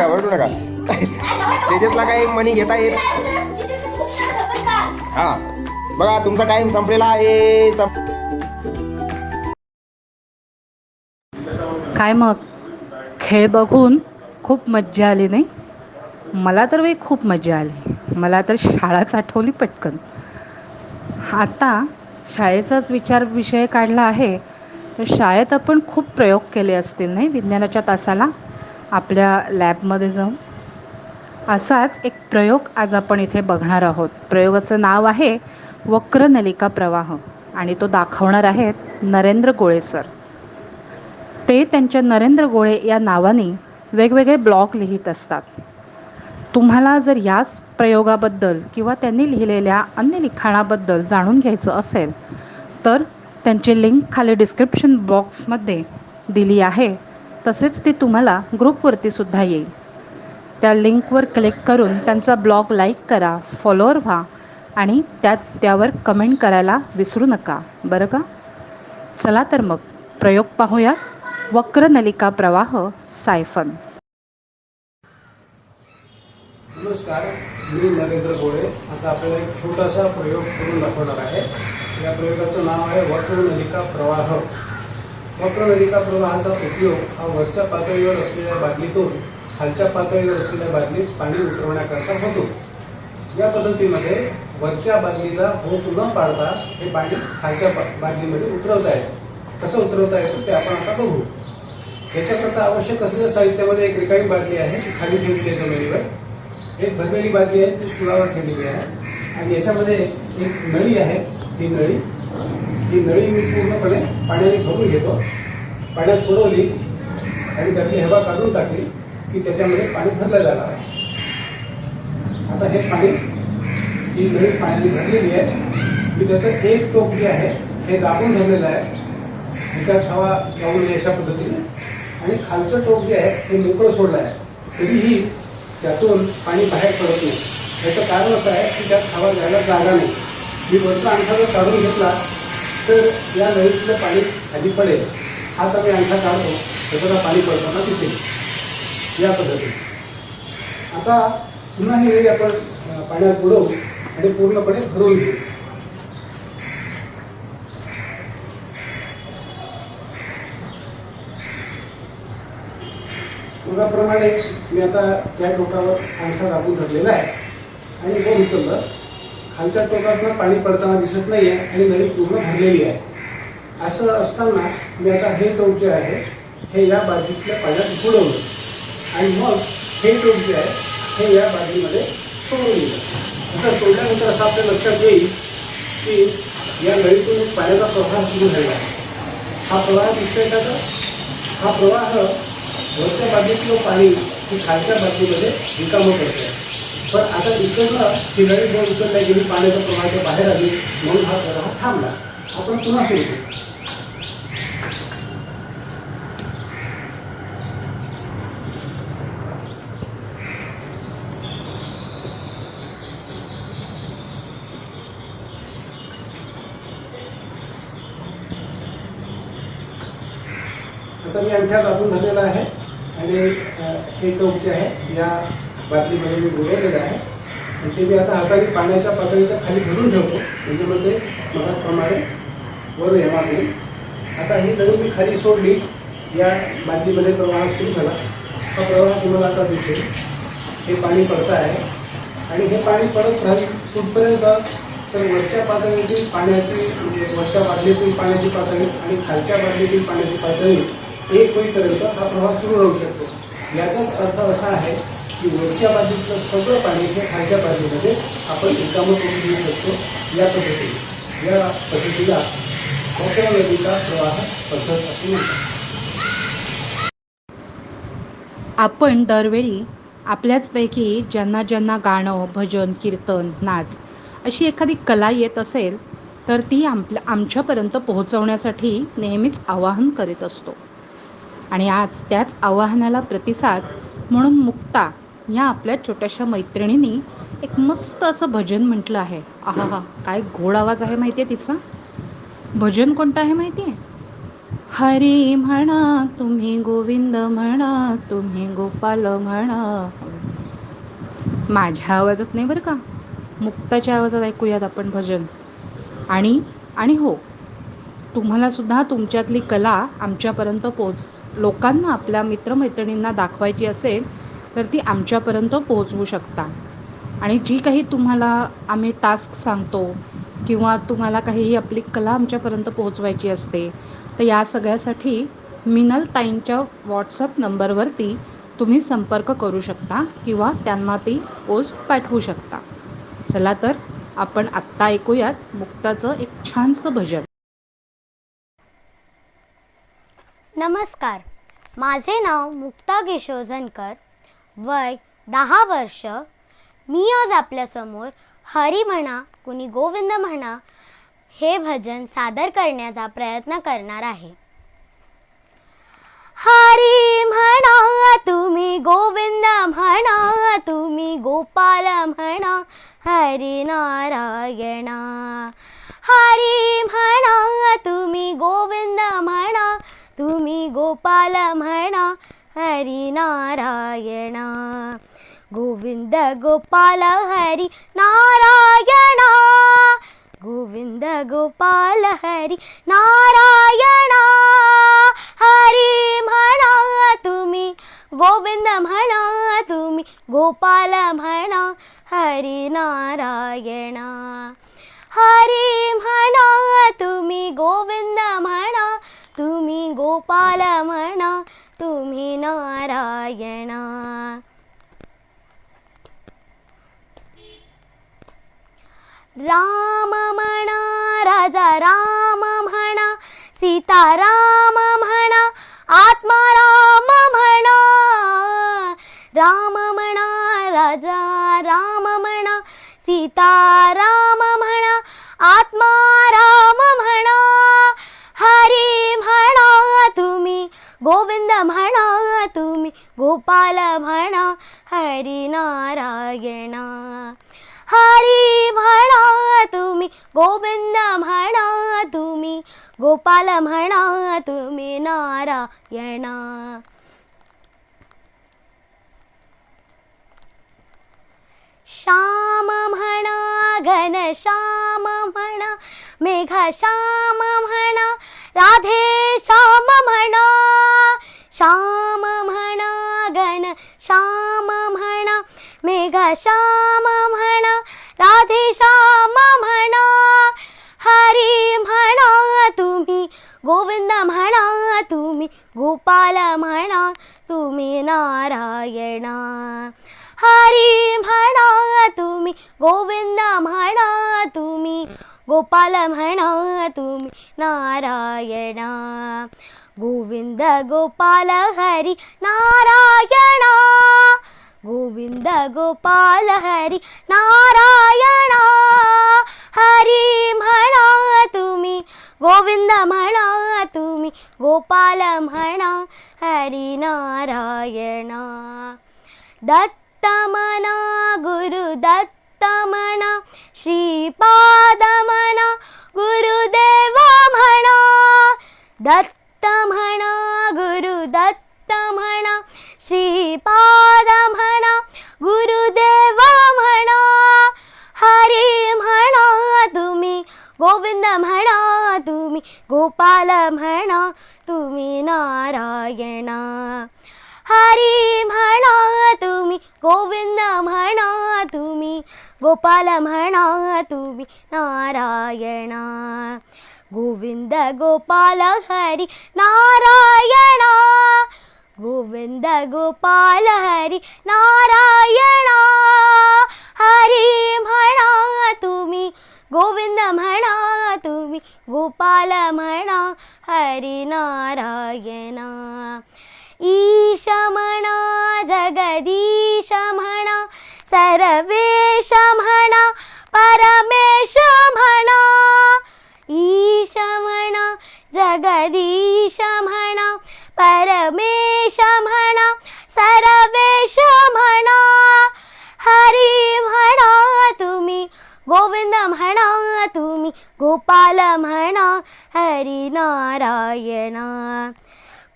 ओरडू नका. तेजसला काही मनी घेता येत. हा बघा तुमचा टाइम संपलेला आहे. काय मग खेळ बघून खूप मज्जा आली नाही? मला तर बाई खूप मजा आली. मला तर शाळाच आठवली पटकन. आता शाळेचाच विषय काढला आहे तर शाळेत आपण खूप प्रयोग केले असतील नाही विज्ञानाच्या तासाला आपल्या लॅबमध्ये जाऊन. असाच एक प्रयोग आज आपण इथे बघणार आहोत. प्रयोगाचं नाव आहे वक्रनलिका प्रवाह आणि तो दाखवणार आहेत नरेंद्र गोळे सर. ते त्यांच्या नरेंद्र गोळे या नावाने वेगवेगळे ब्लॉग लिहित असतात. तुम्हाला जर याच प्रयोगाबद्दल किंवा त्यांनी लिहिलेल्या अन्य लिखाणाबद्दल जाणून घ्यायचं असेल तर त्यांची लिंक खाली डिस्क्रिप्शन बॉक्समध्ये दिली आहे. तसेच ती तुम्हाला ग्रुपवरती सुद्धा येईल. त्या लिंकवर क्लिक करून त्यांचा ब्लॉग लाईक करा, फॉलोअर व्हा आणि त्यावर कमेंट करायला विसरू नका बरं का. चला तर मग प्रयोग पाहूया. वक्रनलिका प्रवाह सायफन. नमस्कार, मी नरेंद्र गोळे. आता आपल्याला एक छोटासा प्रयोग करून दाखवणार आहे. या प्रयोगाचं नाव आहे वक्रनलिका प्रवाह. वक्रनलिका प्रवाहाचा उपयोग हा वरच्या पातळीवर असलेल्या बादलीतून खालच्या पातळीवर असलेल्या बादलीत पाणी उतरवण्याकरता होतो. या पद्धतीमध्ये वरच्या बादलीला होप न पाडता हे पाणी खालच्या बादलीमध्ये उतरवता येतं. कसं उतरवता येतं ते आपण आता बघू. याच्याकरता आवश्यक असलेल्या साहित्यामध्ये एक रिकामी बादली आहे, ती खाली ठेवलेली आहे जमिनीवर. एक भरलेली बादली आहे, ती स्टुलावर ठेवलेली आहे आणि याच्यामध्ये एक नळी आहे. ही नळी मी पूर्णपणे पाण्याने भरून घेतो. पाण्यात बुडवली आणि त्यातली हवा काढून टाकली की त्याच्यामध्ये पाणी भरलं जाणार आहे. आता हे पाणी, ही नळी पाण्याने भरलेली आहे. मी त्याचं एक टोक जे आहे हे दाबून धरलेलं आहे, त्यात हवा जाऊ नये अशा पद्धतीने. आणि खालचं टोक जे आहे हे मोकळं सोडलं आहे, तरीही त्यातून पाणी बाहेर पडत नाही. याचं कारण असं आहे की त्यात हवा जायला जागा नाही. मी वरचा अंगठा जर काढून घेतला तर या नळीतलं पाणी खाली पडेल. हा तर मी अंगठा काढतो, त्याचं पाणी पडताना दिसेल या पद्धतीने. आता पुन्हा ही नळी आपण पाण्यात बुडवू आणि पूर्णपणे भरून घेऊ. त्याप्रमाणे मी आता त्या टोकावर अंगठा दाबून धरलेला आहे आणि वर उचललं. खालच्या टोकातनं पाणी पडताना दिसत नाही आहे आणि नळी पूर्ण भरलेली आहे. असं असताना मी आता हे टोक जे आहे हे या बादलीतल्या पाण्यात बुडवलं आणि मग हे टोक जे आहे हे या बादलीमध्ये सोडून दिलं. आता सोडल्यानंतर असं आपल्या लक्षात येईल की या नळीतून एक पाण्याचा प्रवाह सुरू झाला आहे. हा प्रवाह दिसतोय का? तर हा प्रवाह वरच्या बाजूतलं पाणी ही खालच्या बाजूमध्ये रिकामं करते. पण आता इकडनं ही नळी जर उचलल्या गेली, पाण्याच्या प्रवाहाच्या बाहेर आली, म्हणून हा प्रवाह थांबला. आपण पुन्हा सुरू करू. आता मी अंगठा दाबून धरलेला आहे आणि हे टोक जे आहे या बाटलीमध्ये मी बुडवलेलं आहे आणि ते मी आता हाताने पाण्याच्या पातळीच्या खाली धरून ठेवतो, म्हणजे मग ते मगाप्रमाणे वर येणार नाही. आता ही नळी मी खाली सोडली, या बाटलीमध्ये प्रवाह सुरू झाला. हा प्रवाह तुम्हाला आता दिसेल. हे पाणी पडतं आहे आणि हे पाणी पडत राहील कुठपर्यंत? तर वरच्या पातळीतील पाण्याची म्हणजे वरच्या बाटलीतील पाण्याची पातळी आणि खालच्या बाटलीतील पाण्याची पातळी एक होईपर्यंत हा प्रवाह सुरू राहू शकतो. याचाच अर्थ असा आहे की वरच्या बाजूचं सगळं पाणी हे खालच्या बाजूमध्ये आपण रिकामं करून घेऊ शकतो. या पद्धतीला वक्र नदीचा प्रवाह पद्धत असे म्हणतात. आपण दरवेळी आपल्याचपैकी ज्यांना ज्यांना गाणं, भजन, कीर्तन, नाच अशी एखादी कला येत असेल तर ती आमच्यापर्यंत पोहोचवण्यासाठी नेहमीच आवाहन करीत असतो. आणि आज त्याच आवाहनाला प्रतिसाद म्हणून मुक्ता या आपल्या छोट्याशा मैत्रिणींनी एक मस्त असं भजन म्हटलं आहे. आहा, काय गोड आवाज आहे माहिती आहे तिचा. भजन कोणतं आहे माहिती आहे? हरी म्हणा तुम्ही, गोविंद म्हणा तुम्ही, गोपाल म्हणा. माझ्या आवाजात नाही बरं का, मुक्ताच्या आवाजात ऐकूयात आपण भजन. आणि हो, तुम्हाला सुद्धा तुमच्यातली कला आमच्यापर्यंत लोकांना, आपल्या मित्रमैत्रिणींना दाखवायची असेल तर ती आमच्यापर्यंत पोहोचवू शकता. आणि जी काही तुम्हाला आम्ही टास्क सांगतो किंवा तुम्हाला काही आपली कला आमच्यापर्यंत पोहोचवायची असते तर या सगळ्यासाठी मिनल ताईंच्या व्हॉट्सअप नंबरवरती तुम्ही संपर्क करू शकता किंवा त्यांना ती पोस्ट पाठवू शकता. चला तर आपण आत्ता ऐकूयात मुक्ताचं एक छानसं भजन. नमस्कार, माझे नाव मुक्ता किशोर, वय 10 वर्ष. मी आज आपल्यासमोर हरी म्हणा कुणी गोविंद म्हणा हे भजन सादर करण्याचा प्रयत्न करणार आहे. हरी म्हणा तुम्ही, गोविंद म्हणा तुम्ही, गोपाल म्हणा हरी नारायणा. हरी म्हणा तुम्ही, गोविंद म्हणा तुम्ही, गोपाल म्हणा हरी नारायणा. गोविंद गोपाल हरी नारायणा. गोविंद गोपाल हरी नारायणा. हरी म्हणा तुम्ही, गोविंद म्हणा तुम्ही, गोपाल म्हणा हरी नारायणा. हरी म्हणा तुम्ही, गोविंद म्हणा तुम्ही, गोपाल म्हणा तुम्ही नारायणा. राम म्हणा राजा राम म्हणा, सीता राम म्हणा, आत्मा राम म्हणा. राम म्हणा राजा राम म्हणा, सीता राम म्हणा, आत्मा राम म्हणा. हरी म्हणा तुम्ही, गोविंद म्हणा तुम्ही, गोपाल म्हणा हरी नारायणा. हरी म्हणा तुम्ही, गोविंद म्हणा तुम्ही, गोपाल म्हणा तुम्ही नारायणा. घनश्याम म्हणा, मेघश्याम म्हणा, राधे श्याम म्हणा, श्याम म्हणा, घनश्याम म्हणा, मेघश्याम म्हणा, राधे श्याम म्हणा, हरी म्हणा तुम्ही, गोविंद म्हणा तुम्ही, गोपाल म्हणा तुम्ही नारायणा. हरी म्हणा तुम्ही, गोविंद म्हणा तुम्ही, गोपाल म्हणा तुम्ही नारायणा. गोविंद गोपाल हरी नारायणा, गोविंद गोपाल हरी नारायणा. हरी म्हणा तुम्ही, गोविंद म्हणा तुम्ही, गोपाल म्हणा हरी नारायणा. दत्त म्हणा, गुरु दत्त म्हणा, श्रीपाद म्हणा, गुरुदेव म्हणा. दत्त म्हणा, गुरु दत्त म्हणा, श्रीपाद म्हणा, गुरुदेव म्हणा. हरी म्हणा तुम्ही, गोविंद म्हणा तुम्ही, गोपाल म्हणा तुम्ही नारायणा. हरी म्हणा तुम्ही, गोविंद म्हणा तुम्ही, गोपाल म्हणा तुम्ही नारायणा. गोविंद गोपाल हरी नारायणा, गोविंद गोपाल हरी नारायणा. हरी म्हणा तुम्ही, गोविंद म्हणा तुम्ही, गोपाल म्हणा हरी नारायणा. ईश म्हणा, जगदीश म्हणा, सर्वेश म्हणा, परमेश म्हणा. ईश म्हणा, जगदीश म्हणा, परमेश म्हणा, सर्वेश म्हणा. हरी म्हणा तुम्ही, गोविंद म्हणा तुम्ही, गोपाल म्हणा हरी नारायणा.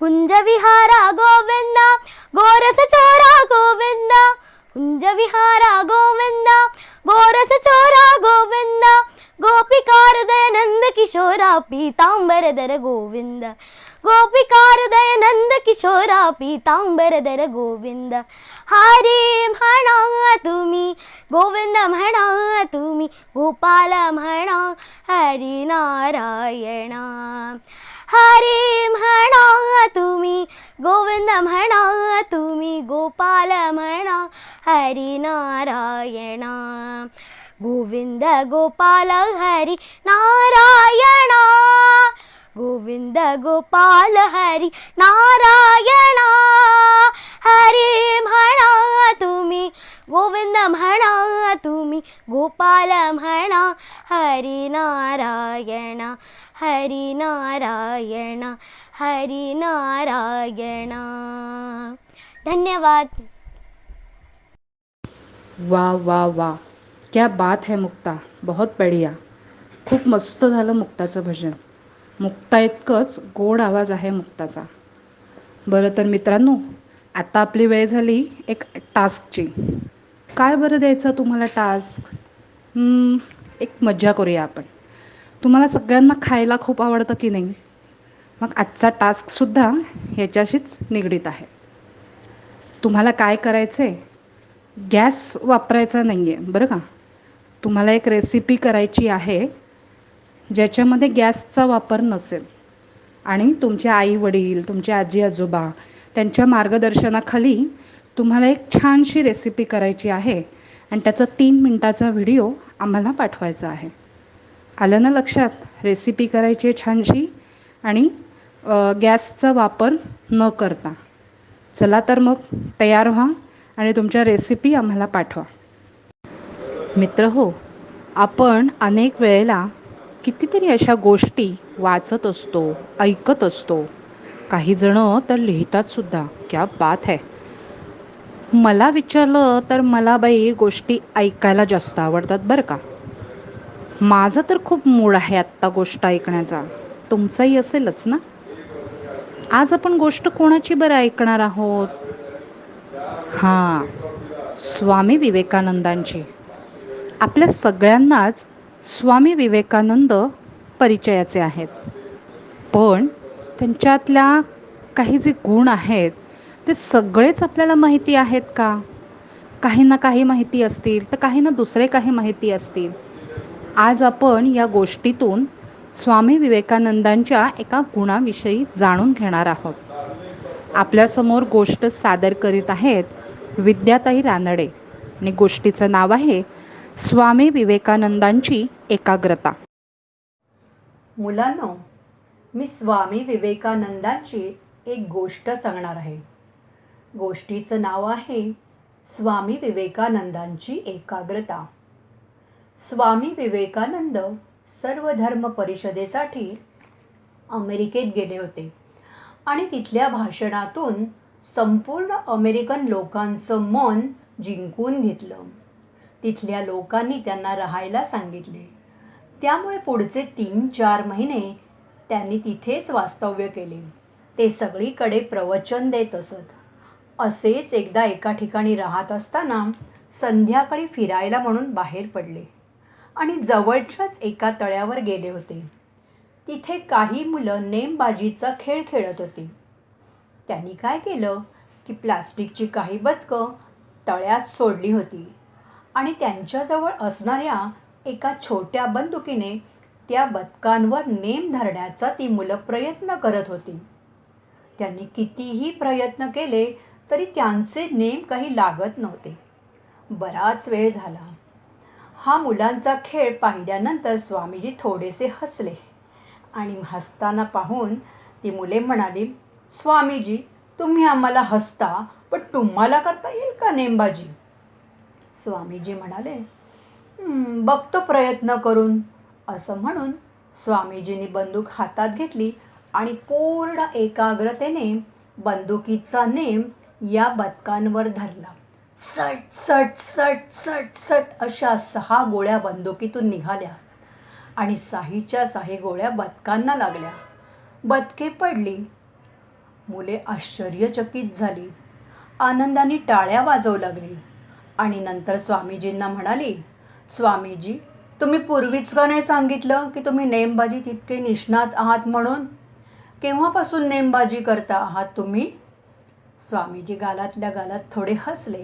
कुंज विहारा गोविंद, गोरस चोरा गोविंद, कुंज विहारा गोविंद, गोरस चोरा गोविंद, गोपिका हृदय नंद किशोरा, पीतांबरधर गोविंद. गोपिका हृदय नंद किशोरा, पीतांबरधर गोविंद. हरी म्हणा तुम्ही, गोविंद म्हणा तुम्ही, गोपाल म्हणा हरी नारायणा. हरी म्हणा तुम्ही, गोविंद म्हणा तुम्ही, गोपाल म्हणा हरी नारायणा. गोविंद गोपाल हरी नारायणा, गोविंद गोपाल हरी नारायणा. हरी म्हणा तुम्ही, गोविंद म्हणा तुम्ही, गोपाल म्हणा हरी नारायणा. हरी नारायणा, हरी नारायणा. धन्यवाद. वाह वाह वाह, क्या बात है मुक्ता, बहुत बढ़िया. खूप मस्त झालं मुक्ताचं भजन. मुक्ता इतकंच गोड आवाज आहे मुक्ताचा. बरं तर मित्रांनो, आता आपली वेळ झाली एक टास्कची. काय बरं द्यायचं तुम्हाला टास्क? एक मज्जा करूया आपण. तुम्हाला सगळ्यांना खायला खूप आवडतं की नाही? मग आजचा टास्कसुद्धा ह्याच्याशीच निगडीत आहे. तुम्हाला काय करायचं आहे, गॅस वापरायचा नाही आहे बरं का. तुम्हाला एक रेसिपी करायची आहे ज्याच्यामध्ये गॅसचा वापर नसेल आणि तुमचे आई वडील, तुमचे आजी आजोबा त्यांच्या मार्गदर्शनाखाली तुम्हाला एक छानशी रेसिपी करायची आहे आणि त्याचा 3 मिनिटाचा व्हिडिओ आम्हाला पाठवायचा आहे. आलं ना लक्षात? रेसिपी करायची आहे छानशी आणि गॅसचा वापर न करता. चला तर मग तयार व्हा आणि तुमच्या रेसिपी आम्हाला पाठवा. मित्र हो, आपण अनेक वेळेला कितीतरी अशा गोष्टी वाचत असतो, ऐकत असतो. काही जणं तर लिहितात सुद्धा. क्या बात है. मला विचारलं तर मला बाई गोष्टी ऐकायला जास्त आवडतात बरं का. माझं तर खूप मूड आहे आत्ता गोष्ट ऐकण्याचा. तुमचाही असेलच ना. आज आपण गोष्ट कोणाची बरं ऐकणार आहोत? हां, स्वामी विवेकानंदांची. आपल्या सगळ्यांनाच स्वामी विवेकानंद परिचयाचे आहेत, पण त्यांच्यातल्या काही जे गुण आहेत ते सगळेच आपल्याला माहिती आहेत का? काही ना काही माहिती असतील तर काही ना दुसरे काही माहिती असतील. आज आपण या गोष्टीतून स्वामी विवेकानंदांच्या एका गुणाविषयी जाणून घेणार आहोत. आपल्यासमोर गोष्ट सादर करीत आहेत विद्याताई रानडे आणि गोष्टीचं नाव आहे स्वामी विवेकानंदांची एकाग्रता. मुलांनो, मी स्वामी विवेकानंदांची एक गोष्ट सांगणार आहे. गोष्टीचं नाव आहे स्वामी विवेकानंदांची एकाग्रता. स्वामी विवेकानंद सर्वधर्म परिषदेसाठी अमेरिकेत गेले होते आणि तिथल्या भाषणातून संपूर्ण अमेरिकन लोकांचं मन जिंकून घेतलं. तिथल्या लोकांनी त्यांना राहायला सांगितले. त्यामुळे पुढचे 3-4 महिने त्यांनी तिथेच वास्तव्य केले. ते सगळीकडे प्रवचन देत असत. असेच एकदा एका ठिकाणी राहत असताना संध्याकाळी फिरायला म्हणून बाहेर पडले आणि जवळच्याच एका तळ्यावर गेले होते. तिथे काही मुलं नेमबाजीचा खेळ खेळत होती. त्यांनी काय केलं की प्लास्टिकची काही बदकं तळ्यात सोडली होती आणि त्यांच्याजवळ असणाऱ्या एका छोट्या बंदुकीने त्या बदकांवर नेम धरण्याचा ती मुलं प्रयत्न करत होती. त्यांनी कितीही प्रयत्न केले तरी त्यांचे नेम काही लागत नव्हते. बराच वेळ झाला. हा मुलांचा खेळ पाहिल्यानंतर स्वामीजी थोडेसे हसले आणि हसताना पाहून ती मुले म्हणाली, स्वामीजी, तुम्ही आम्हाला हसता, पण तुम्हाला करता येईल का नेमबाजी? स्वामीजी म्हणाले, बघतो प्रयत्न करून. असं म्हणून स्वामीजींनी बंदूक हातात घेतली आणि पूर्ण एकाग्रतेने बंदुकीचा नेम या बदकांवर धरला. सट सट सट सट सट अशा 6 गोळ्या बंदुकीतून निघाल्या आणि साहीच्या 6 गोळ्या बदकांना लागल्या. बदके पडली. मुले आश्चर्यचकित झाली. आनंदाने टाळ्या वाजवू लागली आणि नंतर स्वामीजींना म्हणाली, स्वामीजी, तुम्ही पूर्वीच का नाही सांगितलं की तुम्ही नेमबाजीत इतके निष्णात आहात म्हणून? केव्हापासून नेमबाजी करता आहात तुम्ही? स्वामीजी गालातल्या गालात थोडे हसले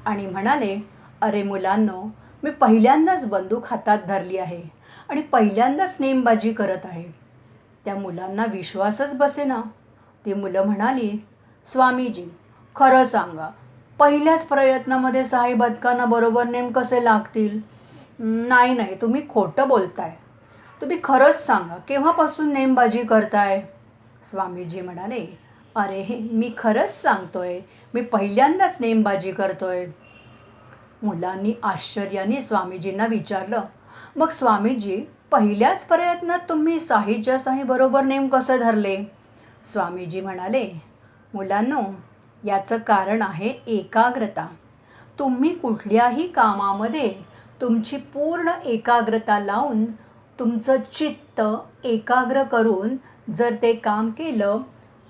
आणि म्हणाले, अरे मुलांनो, मी पहिल्यांदाच बंदूक हातात धरली आहे आणि पहिल्यांदाच नेमबाजी करत आहे. त्या मुलांना विश्वासच बसेना. ती मुलं म्हणाली, स्वामीजी, खरं सांगा, पहिल्याच प्रयत्नामध्ये 6 बदकांना बरोबर नेम कसे लागतील? नाही, तुम्ही खोटं बोलताय. तुम्ही खरंच सांगा, केव्हापासून नेमबाजी करताय? स्वामीजी म्हणाले, अरे मी खरंच सांगतोय, मी पहिल्यांदाच नेमबाजी करतोय. मुलांनी आश्चर्याने स्वामीजींना विचारलं, मग स्वामीजी, पहिल्याच प्रयत्नात तुम्ही 6च्या 6 बरोबर नेम कसे धरले? स्वामीजी म्हणाले, मुलांनो, याचं कारण आहे एकाग्रता. तुम्ही कुठल्याही कामामध्ये तुमची पूर्ण एकाग्रता लावून तुमचं चित्त एकाग्र करून जर ते काम केलं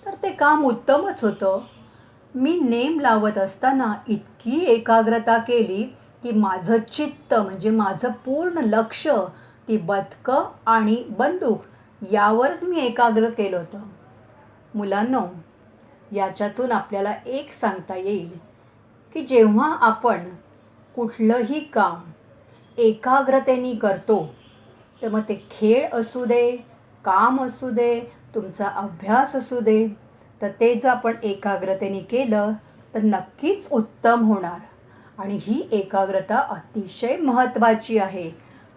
तर ते काम उत्तमच होतं. मी नेम लावत असताना इतकी एकाग्रता केली की माझं चित्त म्हणजे माझं पूर्ण लक्ष ती बदकं आणि बंदूक यावरच मी एकाग्र केलं होतं. मुलांनो, याच्यातून आपल्याला एक सांगता येईल की जेव्हा आपण कुठलंही काम एकाग्रतेने करतो, तर मग ते खेळ असू दे, काम असू दे, तुमचा अभ्यास असू दे, तर ते जर आपण एकाग्रतेने केलं तर नक्कीच उत्तम होणार. आणि ही एकाग्रता अतिशय महत्त्वाची आहे.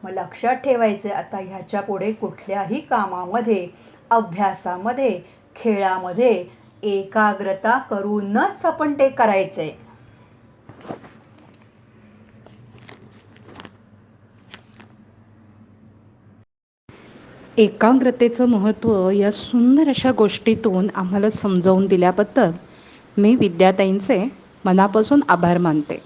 मग लक्षात ठेवायचे, आता ह्याच्या पुढे कुठल्याही कामामध्ये, अभ्यासामध्ये, खेळामध्ये एकाग्रता करूनच आपण ते करायचे. एकाग्रतेचं महत्त्व या सुंदर अशा गोष्टीतून आम्हाला समजावून दिल्याबद्दल मी विद्याताईंचे मनापासून आभार मानते.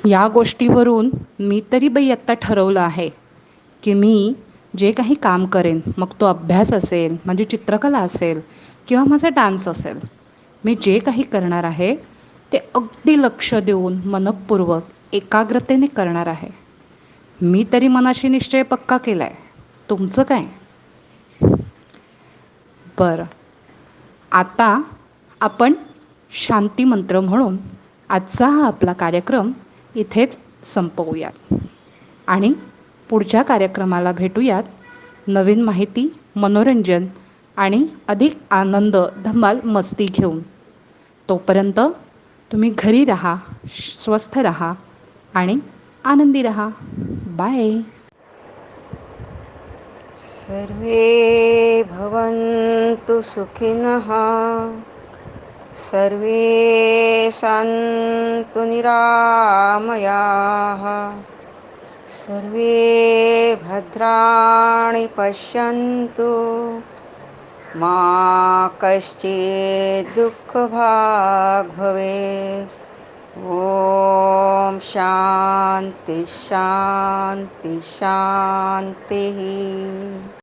या गोष्टीवरून मी तरी बाई आत्ता ठरवलं आहे की मी जे काही काम करेन, मग तो अभ्यास असेल, माझी चित्रकला असेल किंवा माझा डान्स असेल, मी जे काही करणार आहे ते अगदी लक्ष देऊन मनःपूर्वक एकाग्रतेने करणार आहे. मी तरी मनाशी निश्चय पक्का केला आहे. तुमचं काय? बरं, आता आपण शांती मंत्र म्हणून आजचा हा आपला कार्यक्रम इथेच संपवूयात आणि पुढच्या कार्यक्रमाला भेटूयात नवीन माहिती, मनोरंजन आणि अधिक आनंद, धमाल, मस्ती घेऊन. तोपर्यंत तुम्ही घरी राहा, स्वस्थ राहा आणि आनंदी राहा. बाय. सर्वे भवन्तु सुखिनः, सर्वे सन्तु निरामयाः, सर्वे भद्राणि पश्यन्तु, मा कश्चित् दुःखभाग् भवेत्. ॐ शान्ति शान्ति शान्तिः.